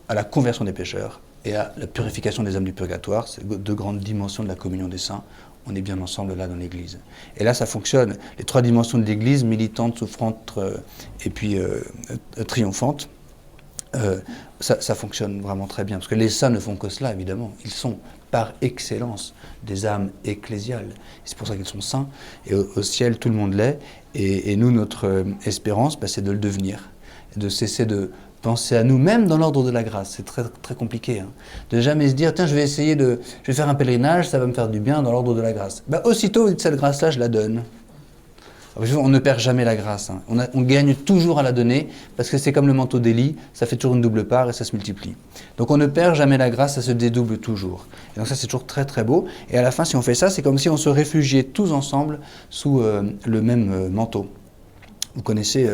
à la conversion des pécheurs et à la purification des âmes du purgatoire. C'est deux grandes dimensions de la communion des saints. On est bien ensemble là dans l'Église. Et là, ça fonctionne. Les trois dimensions de l'Église, militante, souffrante et puis triomphante, ça fonctionne vraiment très bien. Parce que les saints ne font que cela, évidemment. Ils sont, par excellence, des âmes ecclésiales. C'est pour ça qu'ils sont saints. Et au ciel, tout le monde l'est. Et nous, notre espérance, c'est de le devenir. De cesser de penser à nous-mêmes dans l'ordre de la grâce. C'est très, très compliqué. De jamais se dire, tiens, je vais faire un pèlerinage, ça va me faire du bien dans l'ordre de la grâce. Aussitôt, vous dites, cette grâce-là, je la donne. On ne perd jamais la grâce. On gagne toujours à la donner, parce que c'est comme le manteau d'Élie, ça fait toujours une double part et ça se multiplie. Donc on ne perd jamais la grâce, ça se dédouble toujours. Et donc ça, c'est toujours très, très beau. Et à la fin, si on fait ça, c'est comme si on se réfugiait tous ensemble sous le même manteau. Vous connaissez,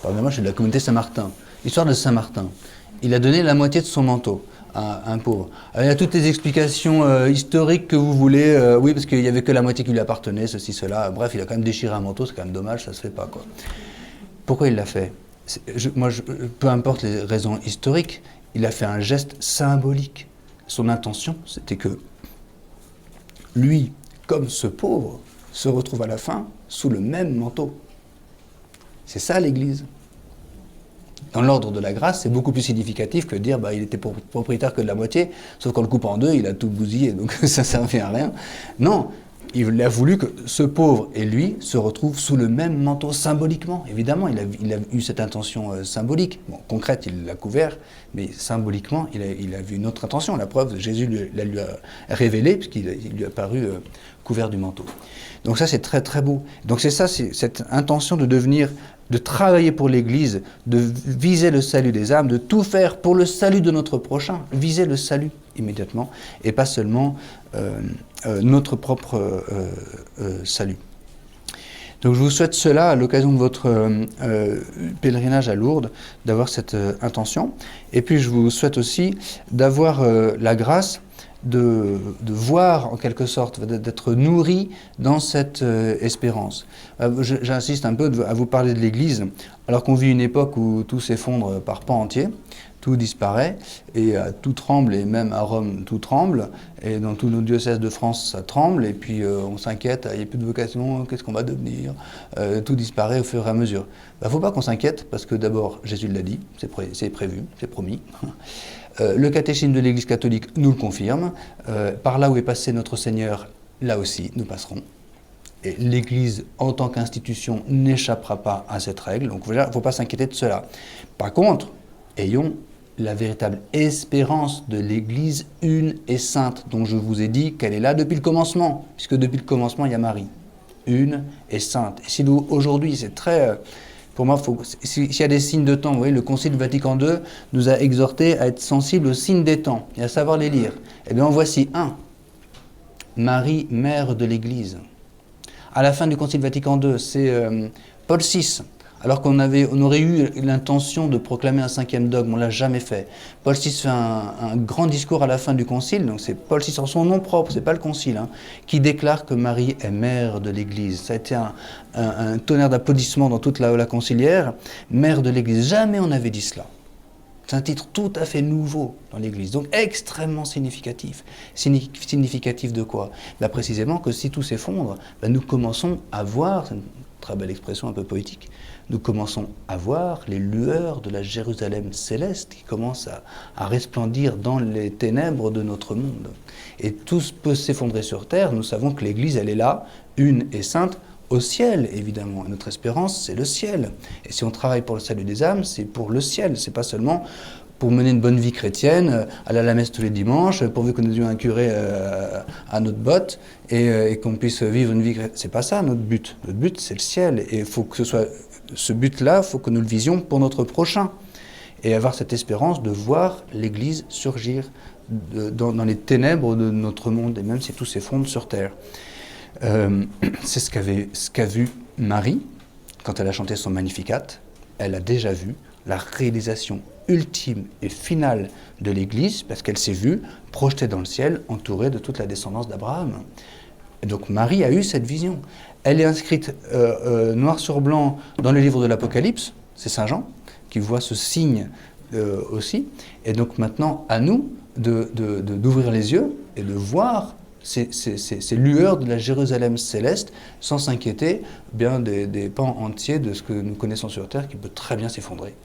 moi je suis de la communauté Saint-Martin. L'histoire de Saint-Martin. Il a donné la moitié de son manteau à un pauvre. Alors, il y a toutes les explications historiques que vous voulez. Oui, parce qu'il n'y avait que la moitié qui lui appartenait, ceci, cela. Bref, il a quand même déchiré un manteau, c'est quand même dommage, ça ne se fait pas, quoi. Pourquoi il l'a fait? Peu importe les raisons historiques, il a fait un geste symbolique. Son intention, c'était que lui, comme ce pauvre, se retrouve à la fin sous le même manteau. C'est ça l'Église. Dans l'ordre de la grâce, c'est beaucoup plus significatif que de dire il était propriétaire que de la moitié, sauf qu'en le coupant en deux, il a tout bousillé, donc ça ne servait à rien. Non, il a voulu que ce pauvre et lui se retrouvent sous le même manteau symboliquement. Évidemment, il a eu cette intention symbolique. Bon, concrète, il l'a couvert, mais symboliquement, il a vu une autre intention. La preuve, Jésus lui a révélé, puisqu'il lui a paru couvert du manteau. Donc ça, c'est très très beau. Donc c'est ça, c'est cette intention de travailler pour l'Église, de viser le salut des âmes, de tout faire pour le salut de notre prochain, viser le salut immédiatement, et pas seulement notre propre salut. Donc je vous souhaite cela à l'occasion de votre pèlerinage à Lourdes, d'avoir cette intention. Et puis je vous souhaite aussi d'avoir la grâce de voir en quelque sorte, d'être nourri dans cette espérance. J'insiste un peu à vous parler de l'Église, alors qu'on vit une époque où tout s'effondre par pans entiers, tout disparaît, et tout tremble, et même à Rome, tout tremble, et dans tous nos diocèses de France, ça tremble, et puis on s'inquiète, il n'y a plus de vocation, qu'est-ce qu'on va devenir, tout disparaît au fur et à mesure. Il ne faut pas qu'on s'inquiète, parce que d'abord, Jésus l'a dit, c'est prévu, c'est promis. Le catéchisme de l'Église catholique nous le confirme, par là où est passé notre Seigneur, là aussi, nous passerons. Et l'Église, en tant qu'institution, n'échappera pas à cette règle, donc il ne faut pas s'inquiéter de cela. Par contre, ayons la véritable espérance de l'Église une et sainte, dont je vous ai dit qu'elle est là depuis le commencement, puisque depuis le commencement, il y a Marie, une et sainte. Et si nous, aujourd'hui, c'est très... Pour moi, s'il y a des signes de temps, vous voyez, le Concile Vatican II nous a exhortés à être sensibles aux signes des temps et à savoir les lire. Eh bien, en voici un. Marie, mère de l'Église. À la fin du Concile Vatican II, c'est Paul VI. Alors qu'on aurait eu l'intention de proclamer un 5e dogme, on ne l'a jamais fait. Paul VI fait un grand discours à la fin du concile, donc c'est Paul VI en son nom propre, c'est pas le concile, hein, qui déclare que Marie est mère de l'Église. Ça a été un tonnerre d'applaudissements dans toute la conciliaire. Mère de l'Église, jamais on n'avait dit cela. C'est un titre tout à fait nouveau dans l'Église, donc extrêmement significatif. Significatif de quoi? Précisément que si tout s'effondre, nous commençons à voir, c'est une très belle expression un peu poétique, nous commençons à voir les lueurs de la Jérusalem céleste qui commencent à resplendir dans les ténèbres de notre monde. Et tout peut s'effondrer sur terre, nous savons que l'Église, elle est là, une et sainte, au ciel, évidemment. Et notre espérance, c'est le ciel. Et si on travaille pour le salut des âmes, c'est pour le ciel. C'est pas seulement pour mener une bonne vie chrétienne, aller à la messe tous les dimanches, pourvu que nous ayons un curé à notre botte et qu'on puisse vivre une vie chrétienne. C'est pas ça notre but. Notre but, c'est le ciel. Et il faut que ce soit ce but-là, il faut que nous le visions pour notre prochain. Et avoir cette espérance de voir l'Église surgir dans les ténèbres de notre monde, et même si tout s'effondre sur terre. C'est ce qu'a vu Marie quand elle a chanté son Magnificat. Elle a déjà vu la réalisation ultime et finale de l'Église, parce qu'elle s'est vue projetée dans le ciel, entourée de toute la descendance d'Abraham. Et donc Marie a eu cette vision. Elle est inscrite noir sur blanc dans le livre de l'Apocalypse, c'est Saint Jean qui voit ce signe aussi. Et donc maintenant, à nous d'ouvrir les yeux et de voir ces lueurs de la Jérusalem céleste, sans s'inquiéter bien des pans entiers de ce que nous connaissons sur terre qui peut très bien s'effondrer.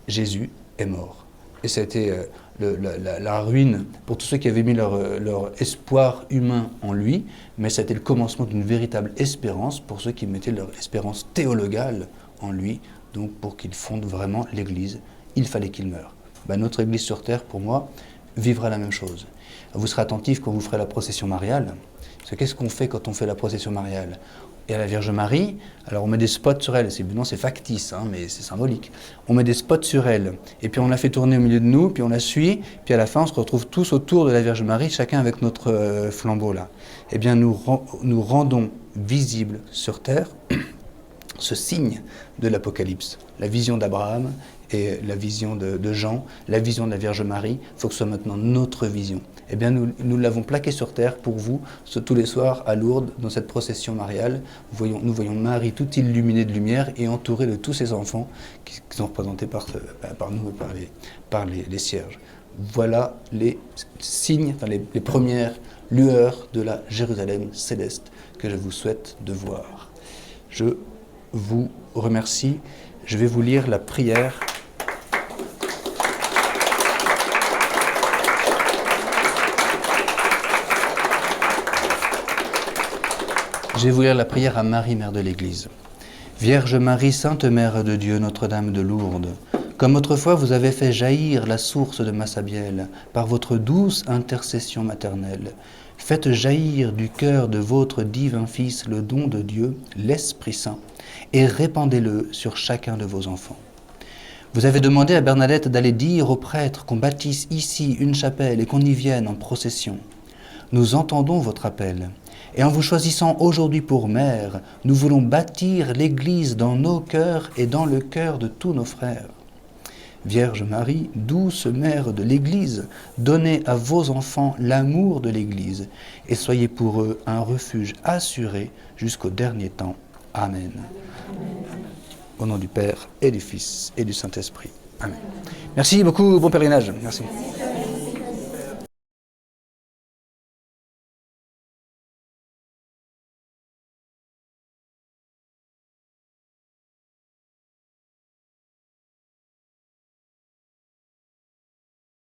Jésus est mort. Et ça a été la ruine pour tous ceux qui avaient mis leur espoir humain en lui, mais ça a été le commencement d'une véritable espérance pour ceux qui mettaient leur espérance théologale en lui, donc pour qu'il fonde vraiment l'Église. Il fallait qu'il meure. Notre Église sur terre, pour moi, vivra la même chose. Vous serez attentifs quand vous ferez la procession mariale. Parce que qu'est-ce qu'on fait quand on fait la procession mariale? Et à la Vierge Marie, alors on met des spots sur elle, évidemment c'est factice, hein, mais c'est symbolique. On met des spots sur elle, et puis on la fait tourner au milieu de nous, puis on la suit, puis à la fin on se retrouve tous autour de la Vierge Marie, chacun avec notre flambeau là. Eh bien nous rendons visible sur terre ce signe de l'Apocalypse, la vision d'Abraham et la vision de Jean, la vision de la Vierge Marie. Il faut que ce soit maintenant notre vision. Eh bien, nous l'avons plaqué sur terre pour vous, tous les soirs à Lourdes, dans cette procession mariale. Nous voyons Marie tout illuminée de lumière et entourée de tous ses enfants qui sont représentés par nous et par les cierges. Voilà les signes, les premières lueurs de la Jérusalem céleste que je vous souhaite de voir. Je vous remercie. Je vais vous lire la prière. Je vais vous lire la prière à Marie, Mère de l'Église. Vierge Marie, Sainte Mère de Dieu, Notre-Dame de Lourdes, comme autrefois vous avez fait jaillir la source de Massabielle par votre douce intercession maternelle, faites jaillir du cœur de votre divin Fils le don de Dieu, l'Esprit Saint, et répandez-le sur chacun de vos enfants. Vous avez demandé à Bernadette d'aller dire aux prêtres qu'on bâtisse ici une chapelle et qu'on y vienne en procession. Nous entendons votre appel. Et en vous choisissant aujourd'hui pour mère, nous voulons bâtir l'Église dans nos cœurs et dans le cœur de tous nos frères. Vierge Marie, douce mère de l'Église, donnez à vos enfants l'amour de l'Église et soyez pour eux un refuge assuré jusqu'au dernier temps. Amen. Au nom du Père et du Fils et du Saint-Esprit. Amen. Merci beaucoup, bon pèlerinage. Merci.